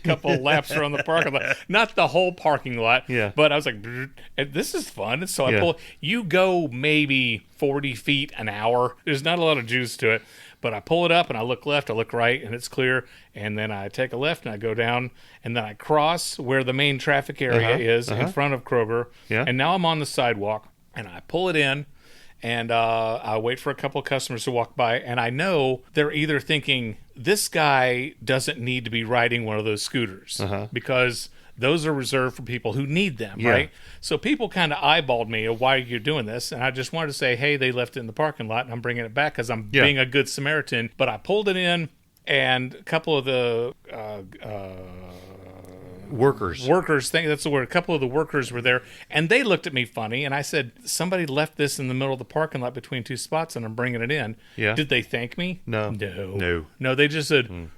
couple of laps around the parking lot. Not the whole parking lot. Yeah. But I was like, this is fun. And so I pull. You go maybe 40 feet an hour. There's not a lot of juice to it. But I pull it up and I look left, I look right, and it's clear. And then I take a left and I go down. And then I cross where the main traffic area is in front of Kroger. Yeah. And now I'm on the sidewalk. And I pull it in. And I wait for a couple of customers to walk by. And I know they're either thinking, this guy doesn't need to be riding one of those scooters. Because those are reserved for people who need them, right? So people kind of eyeballed me, why are you doing this? And I just wanted to say, hey, they left it in the parking lot, and I'm bringing it back because I'm being a good Samaritan. But I pulled it in, and a couple of the workers, that's the word, a couple of the workers were there, and they looked at me funny, and I said, somebody left this in the middle of the parking lot between two spots, and I'm bringing it in. Yeah. Did they thank me? No. No, they just said,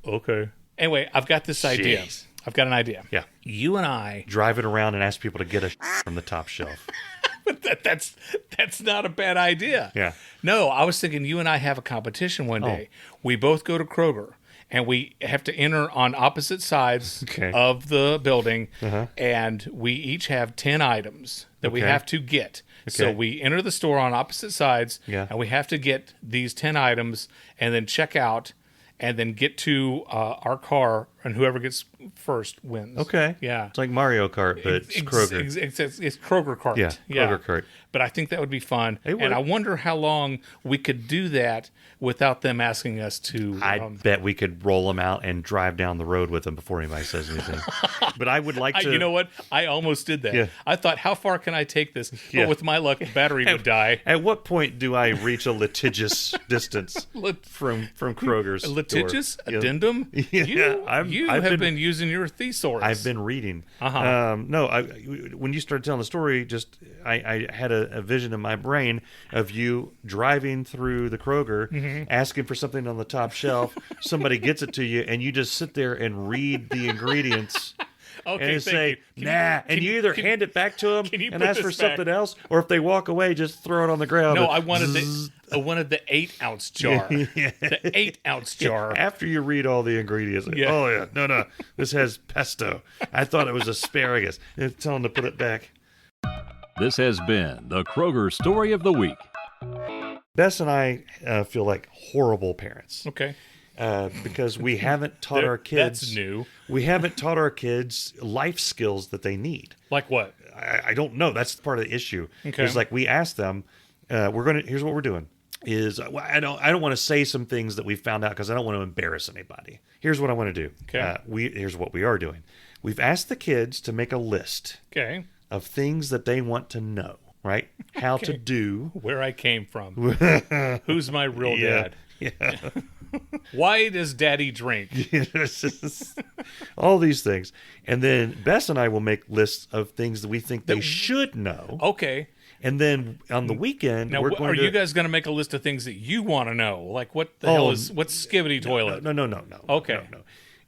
okay. Anyway, I've got this idea. Jeez. I've got an idea. Yeah. You and I Drive it around and ask people to get a from the top shelf. But that's not a bad idea. Yeah. No, I was thinking you and I have a competition one day. We both go to Kroger, and we have to enter on opposite sides of the building, and we each have 10 items that we have to get. So we enter the store on opposite sides, and we have to get these 10 items and then check out and then get to our car, and whoever gets first wins. Okay. Yeah. It's like Mario Kart, but it's Kroger. It's Kroger Kart. Yeah, Kroger Kart. But I think that would be fun. It would. And I wonder how long we could do that without them asking us to. I bet we could roll them out and drive down the road with them before anybody says anything. But I would like to. You know what? I almost did that. Yeah. I thought, how far can I take this? Yeah. But with my luck, the battery would die. At what point do I reach a litigious distance from Kroger's Litigious store? addendum? Yeah. You I've have been using your thesaurus. I've been reading. No, when you started telling the story, I had a vision in my brain of you driving through the Kroger, asking for something on the top shelf. Somebody gets it to you, and you just sit there and read the ingredients Okay, and thank say, you. and you either hand it back to them can you and put ask for this back? something else, or if they walk away, just throw it on the ground. No, and I wanted the 8-ounce jar. The 8-ounce jar. After you read all the ingredients, like, Yeah. oh yeah, no, this has pesto. I thought it was asparagus. And tell them to put it back. This has been the Kroger Story of the Week. Bess and I feel like horrible parents. Okay. Because we haven't taught our kids. That's new. We haven't taught our kids life skills that they need. Like what? I don't know. That's part of the issue. Okay. It's like we asked them, here's what we're doing. I don't want to say some things that we found out because I don't want to embarrass anybody. Here's what I want to do. Okay. Here's what we are doing. We've asked the kids to make a list Okay. of things that they want to know, right? How to do. Where I came from. Who's my real Yeah. dad? Why does daddy drink? All these things. And then Bess and I will make lists of things that we think they should know. Okay. And then on the weekend, Now, we're going are to... you guys going to make a list of things that you want to know? Like, what the hell is... What's Skivity Toilet? No. Okay. No.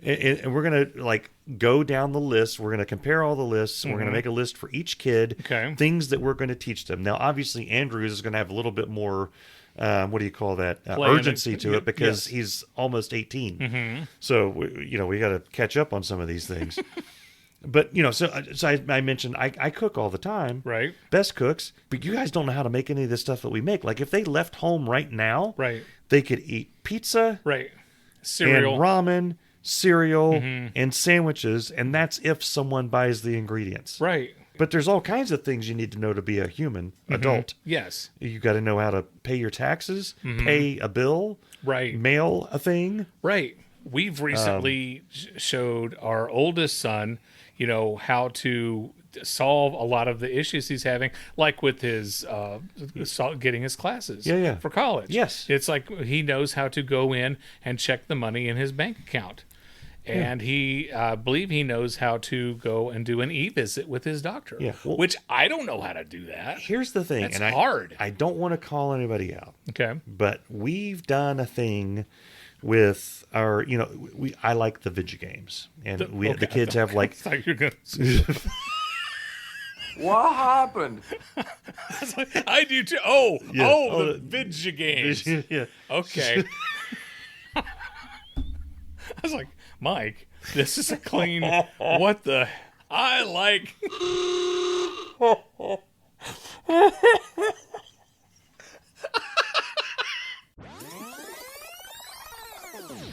And we're going to, go down the list. We're going to compare all the lists. We're going to make a list for each kid. Okay. Things that we're going to teach them. Now, obviously, Andrews is going to have a little bit more... what do you call that? Urgency to it because he's almost 18. Mm-hmm. So, we got to catch up on some of these things. But, so I mentioned I cook all the time. Right. Bess cooks, but you guys don't know how to make any of this stuff that we make. Like, if they left home right now, Right. they could eat pizza Right. Cereal. and ramen, cereal, Mm-hmm. and sandwiches, and that's if someone buys the ingredients. Right. But there's all kinds of things you need to know to be a human adult. Yes. You got to know how to pay your taxes, pay a bill, Right. mail a thing. Right. We've recently showed our oldest son, how to solve a lot of the issues he's having, like with his getting his classes for college. Yes. It's like he knows how to go in and check the money in his bank account. And he, I believe he knows how to go and do an e-visit with his doctor, which I don't know how to do that. Here's the thing. That's and hard. I don't want to call anybody out. Okay. But we've done a thing with our, I like the video games. And the kids have like... I thought you were gonna... What happened? I do too. The video games. Yeah. Okay. I was like, Mike, this is a clean. What the? I like.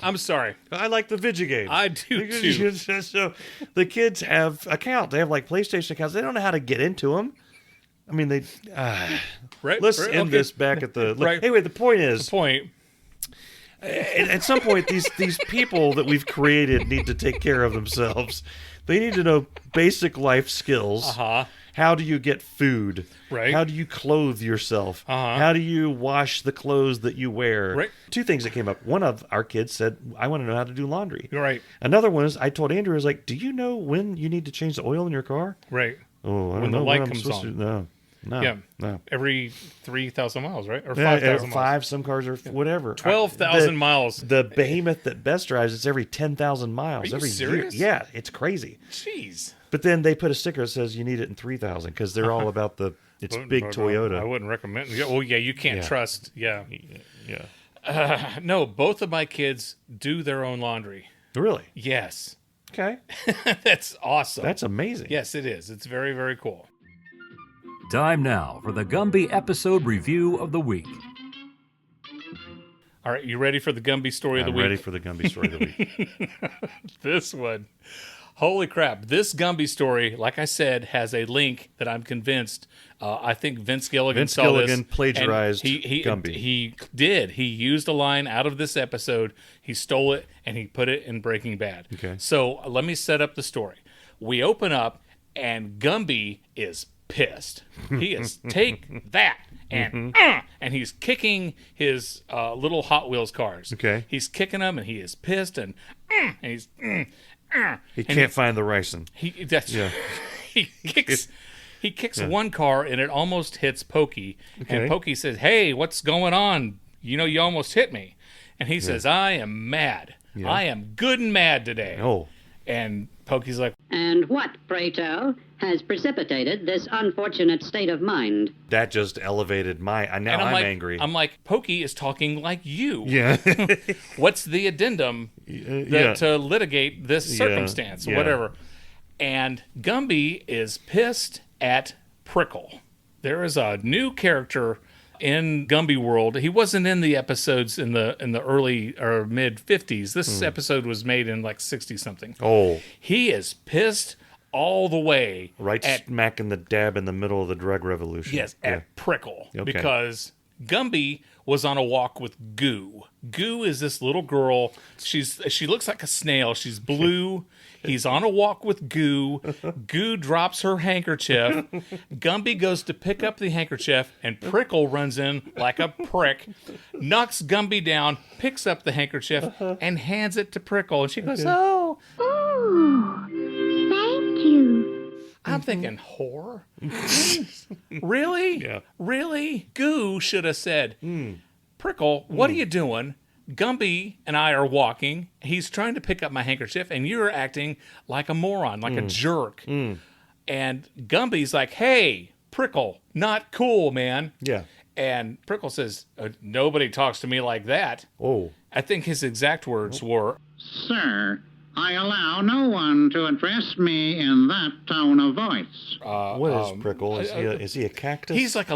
I'm sorry. I like the video games. I do too. So the kids have accounts. They have like PlayStation accounts. They don't know how to get into them. I mean, they. Right. Let's right, end okay. this back at the. Right. Anyway, the point is, Point. at some point, these people that we've created need to take care of themselves. They need to know basic life skills. Uh-huh. How do you get food? Right. How do you clothe yourself? Uh-huh. How do you wash the clothes that you wear? Right. Two things that came up. One of our kids said, I want to know how to do laundry. Right. Another one is, I told Andrew, I was like, do you know when you need to change the oil in your car? Right. Oh, I don't When the know light when I'm comes supposed on. to. No. Yeah. No. Every 3,000 miles, right? Or Yeah, 5,000 miles. 5, some cars are whatever. 12,000 miles. The behemoth that Bess drives, it's every 10,000 miles. Are you every serious? year. Yeah, it's crazy. Jeez. But then they put a sticker that says you need it in 3,000 because they're all about it's big Toyota. I wouldn't recommend. Oh yeah, you can't Yeah. trust. Yeah. Yeah. No, both of my kids do their own laundry. Really? Yes. Okay. That's awesome. That's amazing. Yes, it is. It's very, very cool. Time now for the Gumby episode review of the week. All right, you ready for the Gumby story of the I'm week? ready for the Gumby story of the week. This one. Holy crap. This Gumby story, like I said, has a link that I'm convinced. I think Vince Gilligan Vince saw Gilligan this, plagiarized and he Gumby. He did. He used a line out of this episode. He stole it, and he put it in Breaking Bad. Okay. So let me set up the story. We open up, and Gumby is pissed. He is, take that. And he's kicking his little Hot Wheels cars. Okay. He's kicking them, and he is pissed, and he's... He can't find the ricin. He kicks one car and it almost hits Pokey. Okay. And Pokey says, "Hey, what's going on? You almost hit me." And he says, "I am mad. Yeah. I am good and mad today." Oh. And Pokey's like, And what, pray tell, has precipitated this unfortunate state of mind? That just elevated my... Now I'm angry. I'm like, Pokey is talking like you. Yeah. What's the addendum to litigate this circumstance? Yeah. Whatever. And Gumby is pissed at Prickle. There is a new character in Gumby World. He wasn't in the episodes in the early or mid 50s. This episode was made in like 60 something. Oh. He is pissed all the way smack in the dab in the middle of the drug revolution. Yes, at Prickle. Okay. Because Gumby was on a walk with Goo. Goo is this little girl. She looks like a snail. She's blue. He's on a walk with Goo. Goo drops her handkerchief. Gumby goes to pick up the handkerchief, and Prickle runs in like a prick, knocks Gumby down, picks up the handkerchief, and hands it to Prickle. And she goes, "Oh, thank you." I'm thinking, whore? Really? Yeah. Really? Goo should have said, Prickle, what are you doing? Gumby and I are walking. He's trying to pick up my handkerchief, and you're acting like a moron, like a jerk. And Gumby's like, hey, Prickle, not cool, man. Yeah. And Prickle says, nobody talks to me like that. Oh. I think his exact words were, Sir, I allow no one to address me in that tone of voice. What is Prickle? Is he a cactus? He's like he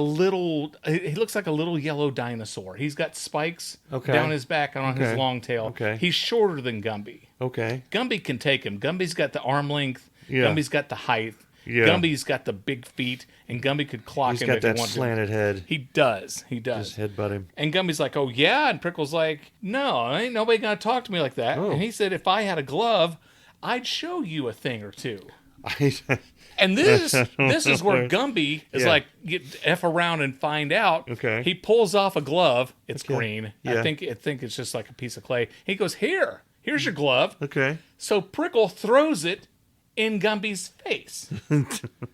looks like a little yellow dinosaur. He's got spikes down his back and on his long tail. Okay. He's shorter than Gumby. Okay. Gumby can take him. Gumby's got the arm length. Yeah. Gumby's got the height. Yeah. Gumby's got the big feet, and Gumby could clock him if he wanted to. He's got that slanted head. He does. Just headbutt him. And Gumby's like, oh, yeah? And Prickle's like, no, ain't nobody going to talk to me like that. Oh. And he said, if I had a glove, I'd show you a thing or two. And this is where Gumby is like, get F around and find out. Okay. He pulls off a glove. It's Okay. green. Yeah. I think it's just like a piece of clay. He goes, here's your glove. Okay. So Prickle throws it in Gumby's face.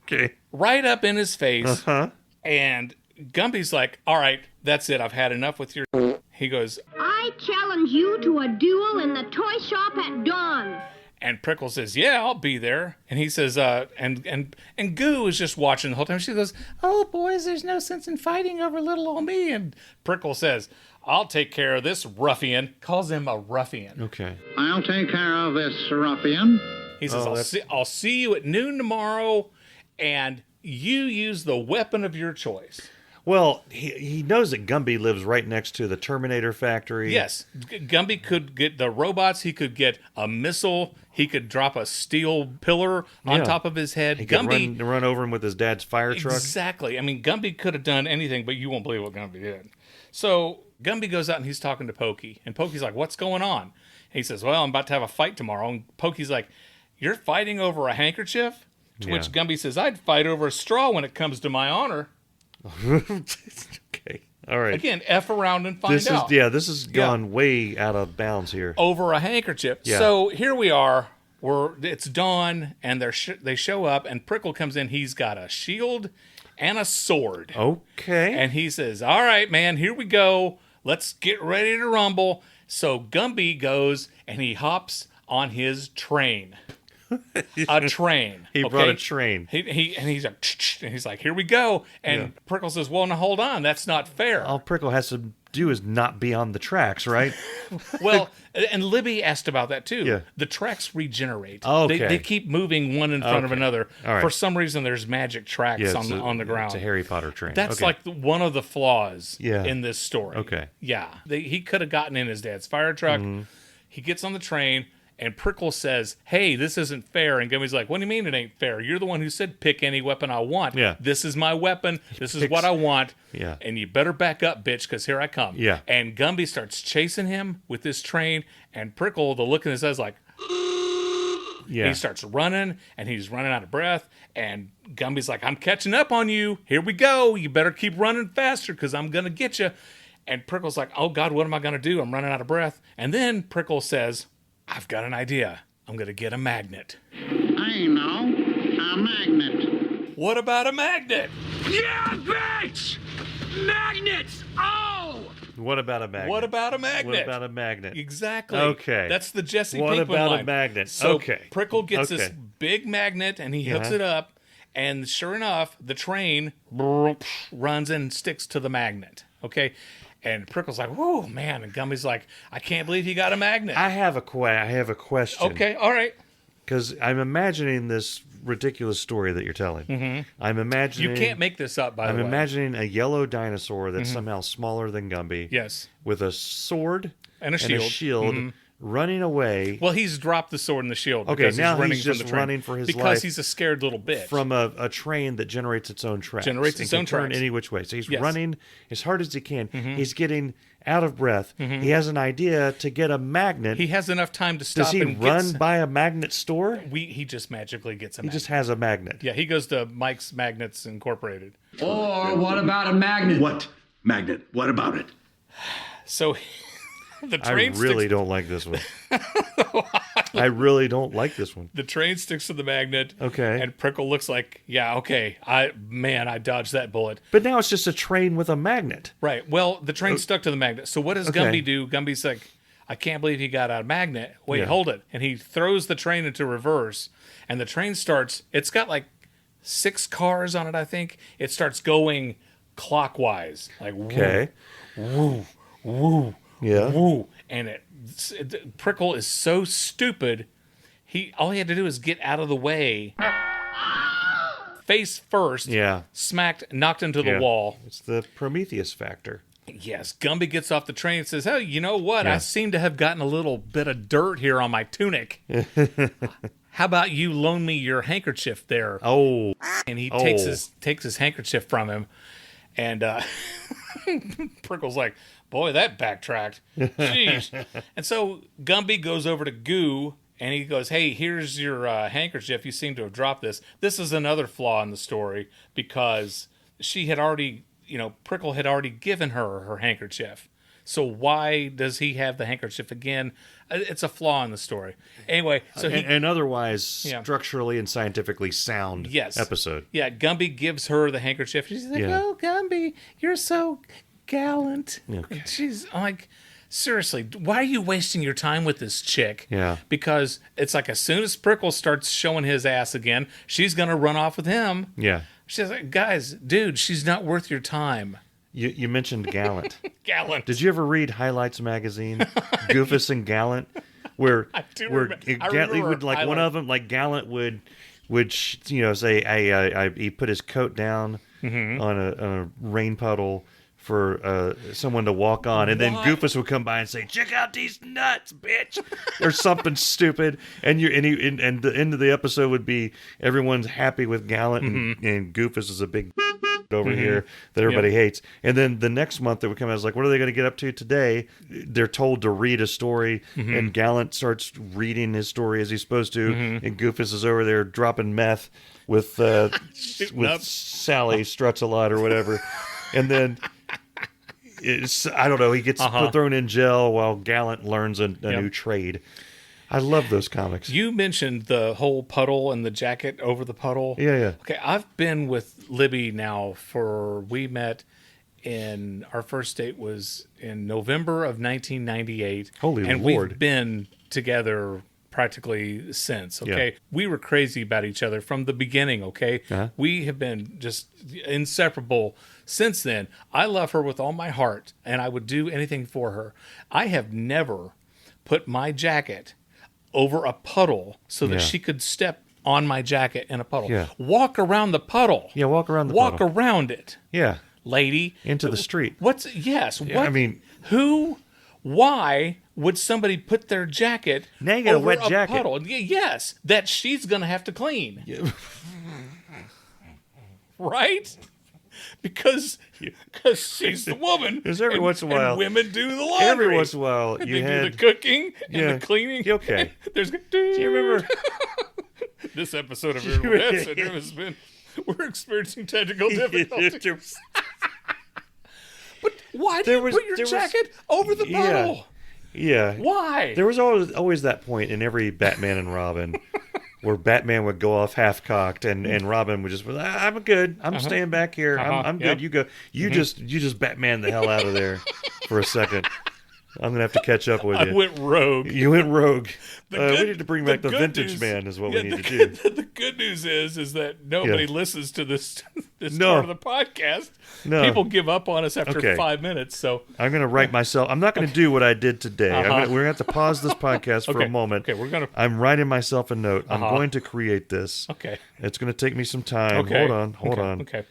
Okay. Right up in his face. Uh-huh. And Gumby's like, all right, that's it. I've had enough with your... He goes, I challenge you to a duel in the toy shop at dawn. and Prickle says, yeah, I'll be there. And he says, and Goo is just watching the whole time. She goes, oh, boys, there's no sense in fighting over little old me. And Prickle says, I'll take care of this ruffian. Calls him a ruffian. Okay. I'll take care of this ruffian. He says, I'll see you at noon tomorrow, and you use the weapon of your choice. Well, he knows that Gumby lives right next to the Terminator factory. Yes. Gumby could get the robots. He could get a missile. He could drop a steel pillar on top of his head. He could run over him with his dad's fire truck. Exactly. I mean, Gumby could have done anything, but you won't believe what Gumby did. So Gumby goes out and he's talking to Pokey. And Pokey's like, what's going on? And he says, well, I'm about to have a fight tomorrow. And Pokey's like, you're fighting over a handkerchief? To which Gumby says, I'd fight over a straw when it comes to my honor. Okay. All right. Again, F around and find out. This has gone way out of bounds here. Over a handkerchief. Yeah. So here we are. It's dawn, and they show up, and Prickle comes in. He's got a shield and a sword. Okay. And he says, all right, man, here we go. Let's get ready to rumble. So Gumby goes, and he hops on his train. A train. He brought a train. He's like, here we go. And Prickle says, well, now hold on. That's not fair. All Prickle has to do is not be on the tracks, right? Well, and Libby asked about that too. Yeah. The tracks regenerate. Okay. They keep moving one in front of another. All right. For some reason, there's magic tracks on the ground. It's a Harry Potter train. That's like one of the flaws in this story. Okay. Yeah. He could have gotten in his dad's fire truck. Mm-hmm. He gets on the train. And Prickle says, hey, this isn't fair. And Gumby's like, what do you mean it ain't fair? You're the one who said pick any weapon I want. Yeah. This is my weapon. This is what I want. Yeah. And you better back up, bitch, because here I come. Yeah. And Gumby starts chasing him with this train. And Prickle, the look in his eyes like, he starts running. And he's running out of breath. And Gumby's like, I'm catching up on you. Here we go. You better keep running faster because I'm going to get you. And Prickle's like, oh, God, what am I going to do? I'm running out of breath. And then Prickle says, I've got an idea. I'm going to get a magnet. I know. A magnet. What about a magnet? Yeah, bitch! Magnets! Oh! What about a magnet? What about a magnet? What about a magnet? Exactly. Okay. That's the Jesse What Pinkman about line. a magnet? So Okay. Prickle gets Okay. this big magnet, and he hooks it up, and sure enough, the train runs and sticks to the magnet. Okay? And Prickle's like, whoa, man. And Gumby's like, I can't believe he got a magnet. I have a question. Okay, all right. Because I'm imagining this ridiculous story that you're telling. Mm-hmm. I'm imagining... You can't make this up, by the way. I'm imagining a yellow dinosaur that's somehow smaller than Gumby. Yes. With a sword and a shield. Running away. Well, he's dropped the sword and the shield. Okay, because now he's he's just running for his life. Because he's a scared little bitch. From a train that generates its own tracks. Generates its own turn tracks. any which way. So he's Yes. running as hard as he can. He's getting out of breath. He has an idea to get a magnet. He has enough time to stop. Does he and run by a magnet store? He just magically gets a He magnet. just has a magnet. Yeah, he goes to Mike's Magnets Incorporated. Or what about a magnet? What magnet? What about it? So the I train really don't like this one. I really don't like this one. The train sticks to the magnet. Okay. And Prickle looks like, yeah, okay. I dodged that bullet. But now it's just a train with a magnet. Right. Well, the train stuck to the magnet. So what does Okay. Gumby do? Gumby's like, I can't believe he got a magnet. Wait, Yeah. hold it. And he throws the train into reverse. And the train starts, it's got like 6 cars on it, I think. It starts going clockwise. Like, woo, Okay. woo, woo, Yeah. woo. And Prickle is so stupid. All he had to do is get out of the way, face first. Yeah. Knocked into the wall. It's the Prometheus factor. Yes, Gumby gets off the train and says, "Hey, you know what? Yeah. I seem to have gotten a little bit of dirt here on my tunic. How about you loan me your handkerchief there?" Oh. And he takes his handkerchief from him, and Prickle's like, "Boy, that backtracked. Jeez." And so Gumby goes over to Goo, and he goes, "Hey, here's your handkerchief. You seem to have dropped this." This is another flaw in the story because she had already, Prickle had already given her handkerchief. So why does he have the handkerchief again? It's a flaw in the story. Anyway, so and otherwise structurally and scientifically sound episode. Yeah, Gumby gives her the handkerchief. She's like, "Oh, Gumby, you're so gallant." Okay. I'm like, seriously, why are you wasting your time with this chick? Yeah. Because it's like as soon as Prickle starts showing his ass again, she's going to run off with him. Yeah. She's like, guys, dude, she's not worth your time. You mentioned Gallant. Gallant. Did you ever read Highlights magazine, Goofus and Gallant, where remember would like one of them, like Gallant would say, he put his coat down on a rain puddle for someone to walk on, and then Goofus would come by and say, "Check out these nuts, bitch," or something stupid, and the end of the episode would be everyone's happy with Gallant, and Goofus is a big over here that everybody hates. And then the next month that would come out, I was like, what are they going to get up to today? They're told to read a story, and Gallant starts reading his story as he's supposed to, and Goofus is over there dropping meth with Sally Struts-a-Lot or whatever. And then I don't know, he gets thrown in jail while Gallant learns a new trade. I love those comics. You mentioned the whole puddle and the jacket over the puddle. Yeah. Okay, I've been with Libby now we met our first date was in November of 1998. Holy and Lord. we've been together practically since, okay? Yeah. We were crazy about each other from the beginning, okay? We have been just inseparable since then. I love her with all my heart, and I would do anything for her. I have never put my jacket over a puddle so that she could step on my jacket in a puddle. Yeah. Walk around the puddle. Yeah, walk around the puddle. puddle. Walk around it. Yeah. Lady. Into the street. Why would somebody put their jacket now you got over a wet jacket. puddle? Yes, that she's going to have to clean. Yeah. Right? Because she's the woman. Because every once in a while, women do the laundry. Every once in a while, they do the cooking and the cleaning. Okay. Do you remember this episode of Irritable Dad Syndrome has been? We're experiencing technical difficulties. But why do you put your jacket over the puddle? Yeah. Why? There was always that point in every Batman and Robin where Batman would go off half-cocked and Robin would just be like, I'm good. I'm staying back here. I'm good. You go. You just Batman the hell out of there for a second. I'm going to have to catch up with you. I went rogue. You went rogue. We need to bring back the vintage news, man is what we need to do. The good news is that nobody listens to this No. part of the podcast. No. People give up on us after 5 minutes. So I'm going to write myself. I'm not going to do what I did today. We're going to have to pause this podcast for a moment. Okay, I'm writing myself a note. I'm going to create this. Okay. It's going to take me some time. Okay. Hold on. Okay.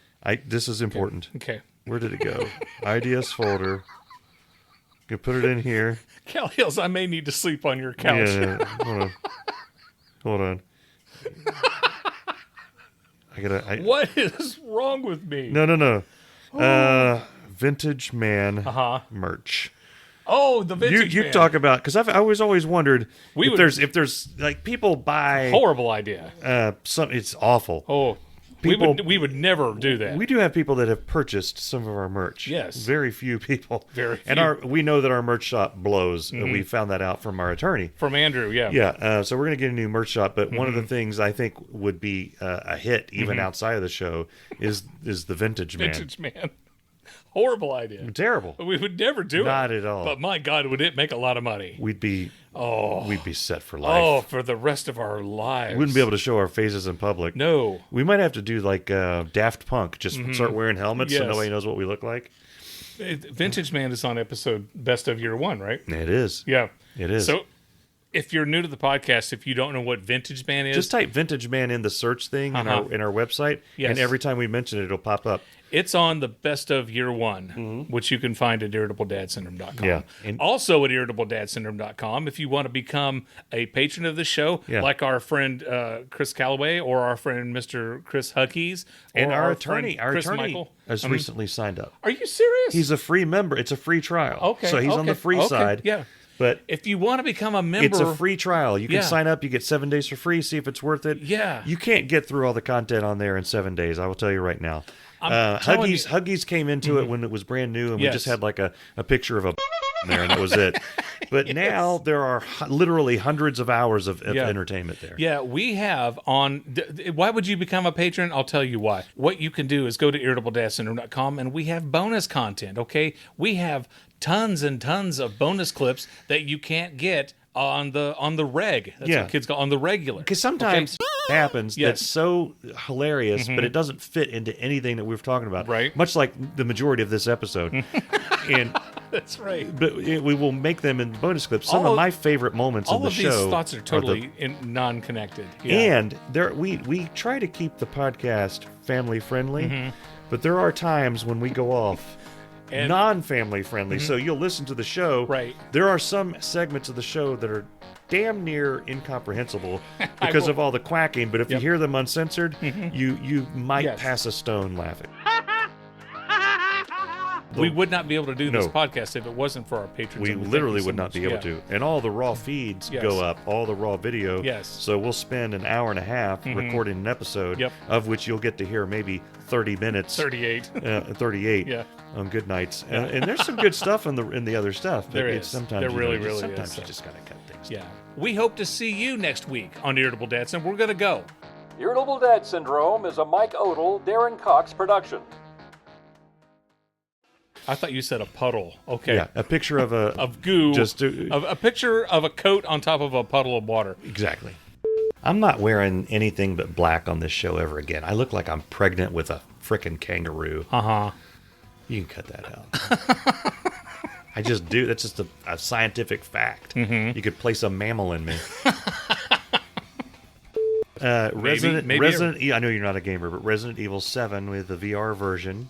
This is important. Okay. Where did it go? IDS folder. You put it in here. Cal Hills, I may need to sleep on your couch. Yeah. Hold on. What is wrong with me? No. Vintage man merch. Oh, the vintage you man. talk about, because I was always wondered if there's like people buy horrible idea. It's awful. Oh. We would never do that. We do have people that have purchased some of our merch. Yes. Very few people. Very few. And we know that our merch shop blows. We found that out from our attorney. From Andrew, yeah. Yeah. So we're going to get a new merch shop. But one of the things I think would be a hit, even outside of the show, is the vintage man. Vintage man. Horrible idea. Terrible. We would never do it. Not at all. But my God, would it make a lot of money? We'd be set for life. Oh, for the rest of our lives. We wouldn't be able to show our faces in public. No. We might have to do like Daft Punk, just start wearing helmets so nobody knows what we look like. Vintage Man is on episode Best of Year 1, right? It is. Yeah. It is. So if you're new to the podcast, if you don't know what Vintage Man is, just type Vintage Man in the search thing in our website, and every time we mention it, it'll pop up. It's on the Best of Year 1, which you can find at IrritableDadSyndrome.com. Yeah. Also at IrritableDadSyndrome.com, if you want to become a patron of the show, like our friend Chris Calloway or our friend Mr. Chris Huggies. And or our attorney Michael. has recently signed up. Are you serious? He's a free member. It's a free trial. Okay. So he's on the free side. Yeah. But if you want to become a member, it's a free trial. You can sign up. You get 7 days for free. See if it's worth it. Yeah. You can't get through all the content on there in 7 days. I will tell you right now. Huggies came into it when it was brand new, and we just had like a picture of a there, and that was it. But now there are literally hundreds of hours of entertainment there. Yeah, we have on... Why would you become a patron? I'll tell you why. What you can do is go to IrritableDadSyndrome.com, and we have bonus content, okay? We have tons and tons of bonus clips that you can't get on the reg. That's what kids call on the regular. Because sometimes happens that's so hilarious, but it doesn't fit into anything that we're talking about. Right. Much like the majority of this episode. And that's right. But we will make them in bonus clips. Some of my favorite moments of the show. All of these thoughts are totally non-connected. Yeah. And we try to keep the podcast family friendly, but there are times when we go off non-family friendly. So you'll listen to the show. Right. There are some segments of the show that are damn near incomprehensible because of all the quacking, but if you hear them uncensored, you might pass a stone laughing. We would not be able to do this podcast if it wasn't for our patrons. We literally would not be able to. And all the raw feeds go up, all the raw video. Yes. So we'll spend an hour and a half recording an episode, of which you'll get to hear maybe 30 minutes. 38. 38 on good nights. And there's some good stuff in the other stuff. But There is. Sometimes There really is. Sometimes you just got to cut things down. We hope to see you next week on Irritable Dads, and we're going to go. Irritable Dad Syndrome is a Mike Odell, Darin Cox production. I thought you said a puddle. Okay. Yeah, a picture of of goo. Just a picture of a coat on top of a puddle of water. Exactly. I'm not wearing anything but black on this show ever again. I look like I'm pregnant with a frickin' kangaroo. You can cut that out. I just do. That's just a scientific fact. You could place a mammal in me. Resident. I know you're not a gamer, but Resident Evil 7 with the VR version.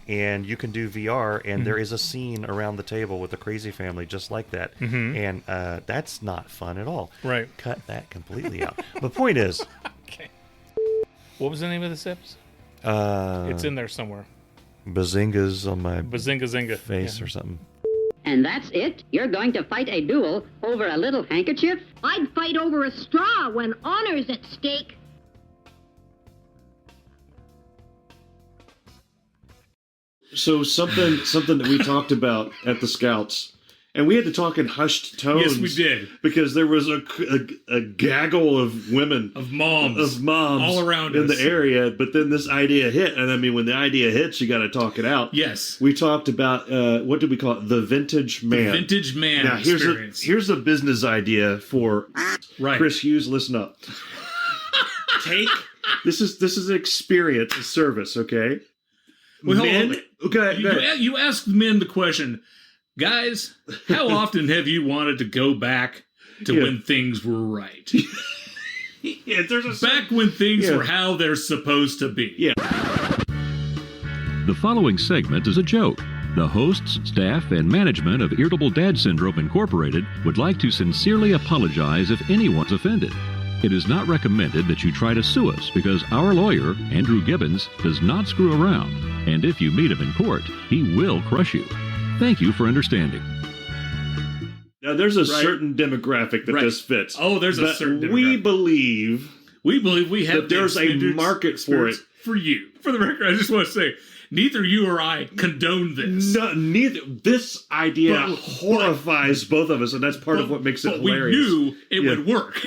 And you can do VR, and there is a scene around the table with the crazy family just like that. And that's not fun at all. Right. Cut that completely out. The point is... Okay. What was the name of this episode? It's in there somewhere. Bazingas on my Bazinga face or something. And that's it? You're going to fight a duel over a little handkerchief? I'd fight over a straw when honor's at stake. So something that we talked about at the Scouts And we had to talk in hushed tones. Yes, we did. Because there was a gaggle of women. Of moms. All around in us. the area. But then this idea hit. And I mean, when the idea hits, you got to talk it out. Yes. We talked about, what did we call it? The vintage man. The vintage man now, experience. Here's a business idea for Chris Hughes. Listen up. This is an experience, a service, okay? Well, men, you ask men the question, guys, how often have you wanted to go back to when things were right? Back when things were how they're supposed to be. Yeah. The following segment is a joke. The hosts, staff, and management of Irritable Dad Syndrome Incorporated would like to sincerely apologize if anyone's offended. It is not recommended that you try to sue us because our lawyer, Andrew Gibbons, does not screw around. And if you meet him in court, he will crush you. Thank you for understanding. Now, there's a certain demographic that this fits. Oh, there's a certain demographic. We believe we have that there's a market for it. For you. For the record, I just want to say, neither you or I condone this. No, neither. This idea horrifies both of us, and that's part of what makes it hilarious. We knew it would work.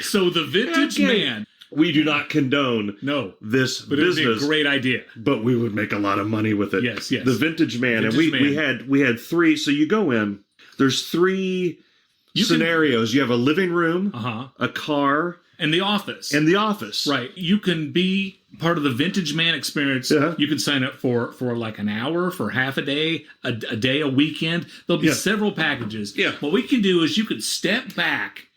So the vintage man. We do not condone this but business. It would be a great idea. But we would make a lot of money with it. Yes, yes. The vintage man. We had three. So you go in, there's three scenarios. You have a living room, a car, and the office. Right. You can be part of the vintage man experience. You can sign up for like an hour, for half a day, a day, a weekend. There'll be several packages. Yeah. What we can do is you can step back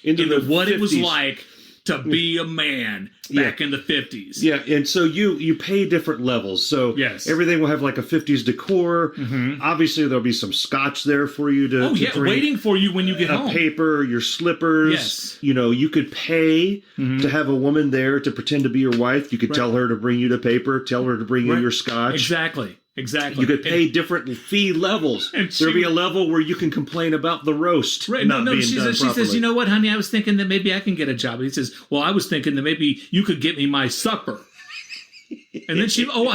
into what 50s. It was like to be a man back in the 50s. Yeah, and so you pay different levels. So everything will have like a 50s decor. Mm-hmm. Obviously, there'll be some scotch there for you to drink. Waiting for you when you get home. Paper, your slippers. Yes. You know, you could pay to have a woman there to pretend to be your wife. You could tell her to bring you the paper, tell her to bring you your scotch. Exactly. You could pay different fee levels. There'll be a level where you can complain about the roast. Right. She says, you know what, honey, I was thinking that maybe I can get a job. And he says, well, I was thinking that maybe you could get me my supper. And then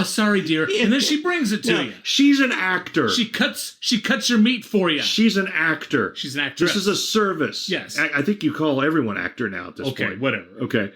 sorry, dear. And then she brings it to you. She's an actor. She cuts your meat for you. She's an actor. She's an actress. This is a service. Yes. I think you call everyone actor now at this point. Okay, whatever. Okay.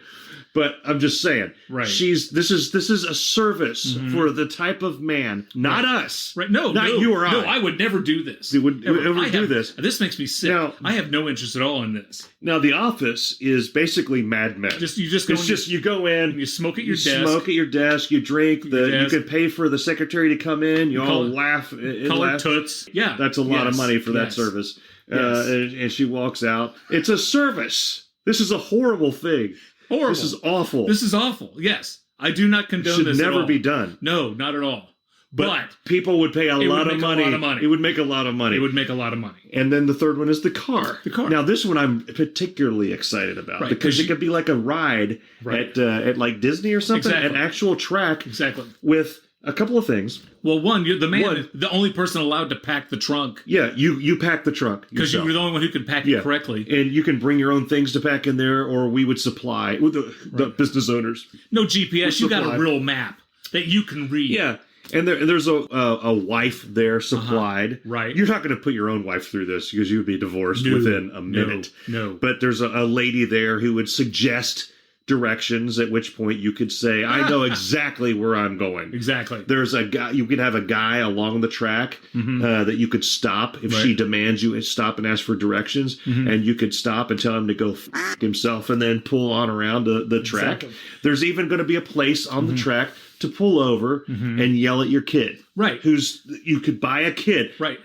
But I'm just saying, this is a service for the type of man, not us. Right? No, you or I. No, I would never do this. You would never do this. This makes me sick. Now, I have no interest at all in this. Now, The Office is basically Mad Men. You go in, you smoke at your desk. Smoke at your desk. You drink. You can pay for the secretary to come in. You all laugh. Color toots. Yeah, that's a lot of money for that service. And she walks out. It's a service. This is a horrible thing. Horrible. This is awful. This is awful. Yes. I do not condone this. Should never be done. No, not at all. But people would pay a lot of money. It would make a lot of money. It would make a lot of money. And then the third one is the car. The car. Now, this one I'm particularly excited about because it could be like a ride at like Disney or something, an actual track. Exactly. With a couple of things. Well, one, you're the only person allowed to pack the trunk. Yeah, you pack the trunk because you were the only one who could pack it correctly. And you can bring your own things to pack in there, or we would supply the business owners. No GPS. You got a real map that you can read. Yeah. And there's a wife there supplied. Right. You're not going to put your own wife through this because you would be divorced within a minute. No. But there's a lady there who would suggest directions, at which point you could say, I know exactly where I'm going. Exactly. There's a guy, you could have a guy along the track that you could stop if she demands you stop and ask for directions, and you could stop and tell him to go himself and then pull on around the track. Exactly. There's even going to be a place on the track to pull over and yell at your kid. Right. You could buy a kid. Right.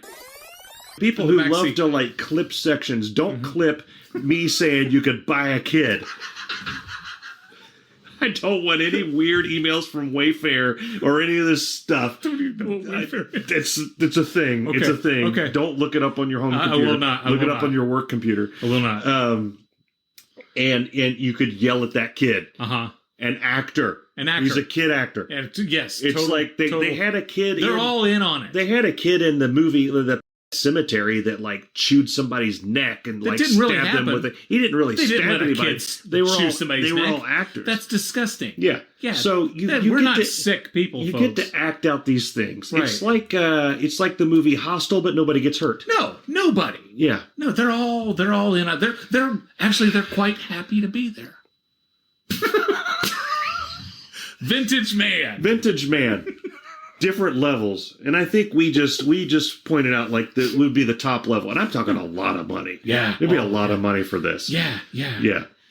People who love to like clip sections, don't clip me saying you could buy a kid. I don't want any weird emails from Wayfair or any of this stuff. Don't even know what Wayfair is. It's a thing. Okay. It's a thing. Okay. Don't look it up on your home computer. I will not. Look it up on your work computer. I will not. And you could yell at that kid. An actor. He's a kid actor. Yes. It's like they had a kid. They're all in on it. They had a kid in the movie, the cemetery that like chewed somebody's neck and like didn't really stabbed them happen. with it. He didn't really They stab didn't let anybody. kids They were chew all somebody's they were neck. all actors. That's disgusting. Yeah. Yeah. So you we're get not to, sick people. You folks. get to act out these things. Right. It's like the movie Hostel, but nobody gets hurt. No, nobody. Yeah. No, they're all in. They're quite happy to be there. Vintage man. Different levels, and I think we just pointed out like that would be the top level, and I'm talking a lot of money. Yeah, there'd be a lot of money for this. Yeah.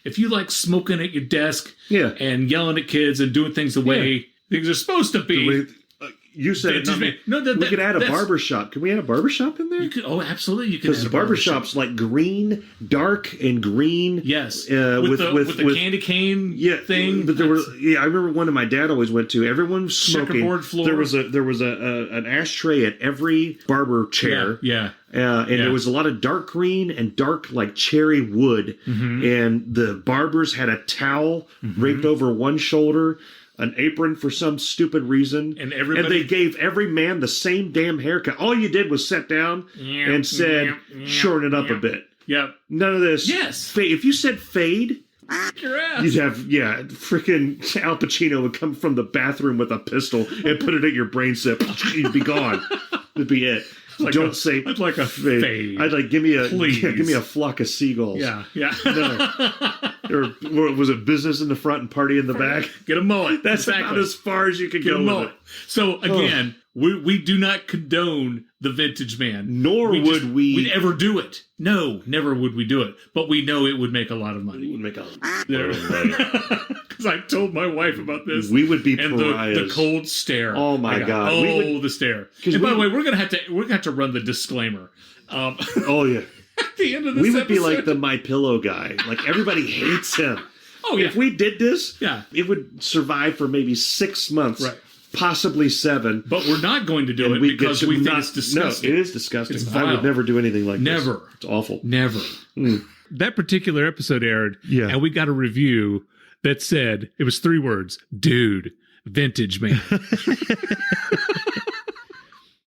If you like smoking at your desk, yeah, and yelling at kids and doing things the way things are supposed to be. You said it. We could add a barbershop. Can we add a barbershop in there? You could. Oh, absolutely. You could. Because the barbershop's like green, dark, and green. Yes. With the candy cane thing. But there were. Yeah, I remember one that my dad always went to. Everyone was smoking. Checkerboard floor. There was an ashtray at every barber chair. Yeah. There was a lot of dark green and dark like cherry wood. Mm-hmm. And the barbers had a towel draped over one shoulder, an apron for some stupid reason, and they gave every man the same damn haircut. All you did was sit down and said, shorten it up a bit. Yep. None of this. Yes. If you said fade, your ass. You'd have, freaking Al Pacino would come from the bathroom with a pistol and put it at your brain sip. You'd be gone. That'd be it. Don't say. I'd like a fade. I'd like give me a flock of seagulls. Yeah. No. Or was it business in the front and party in the back? Get a mullet. That's about as far as you could go with it. So again, we do not condone the vintage man. Nor would we. We'd ever do it. No, never would we do it. But we know it would make a lot of money. It would make a lot of money. Because I told my wife about this. We would be and pariahs. the cold stare. Oh my God! The stare. And by the way, we're gonna have to run the disclaimer. Oh yeah. At the end of this, we would be like the My Pillow guy. Like everybody hates him. Oh yeah. If we did this, it would survive for maybe 6 months. Right. Possibly 7. But we're not going to do it because we think it's disgusting. No, it is disgusting. It's I would never do anything like this. Never. It's awful. Never. That particular episode aired, and we got a review that said, it was 3 words, dude, vintage man.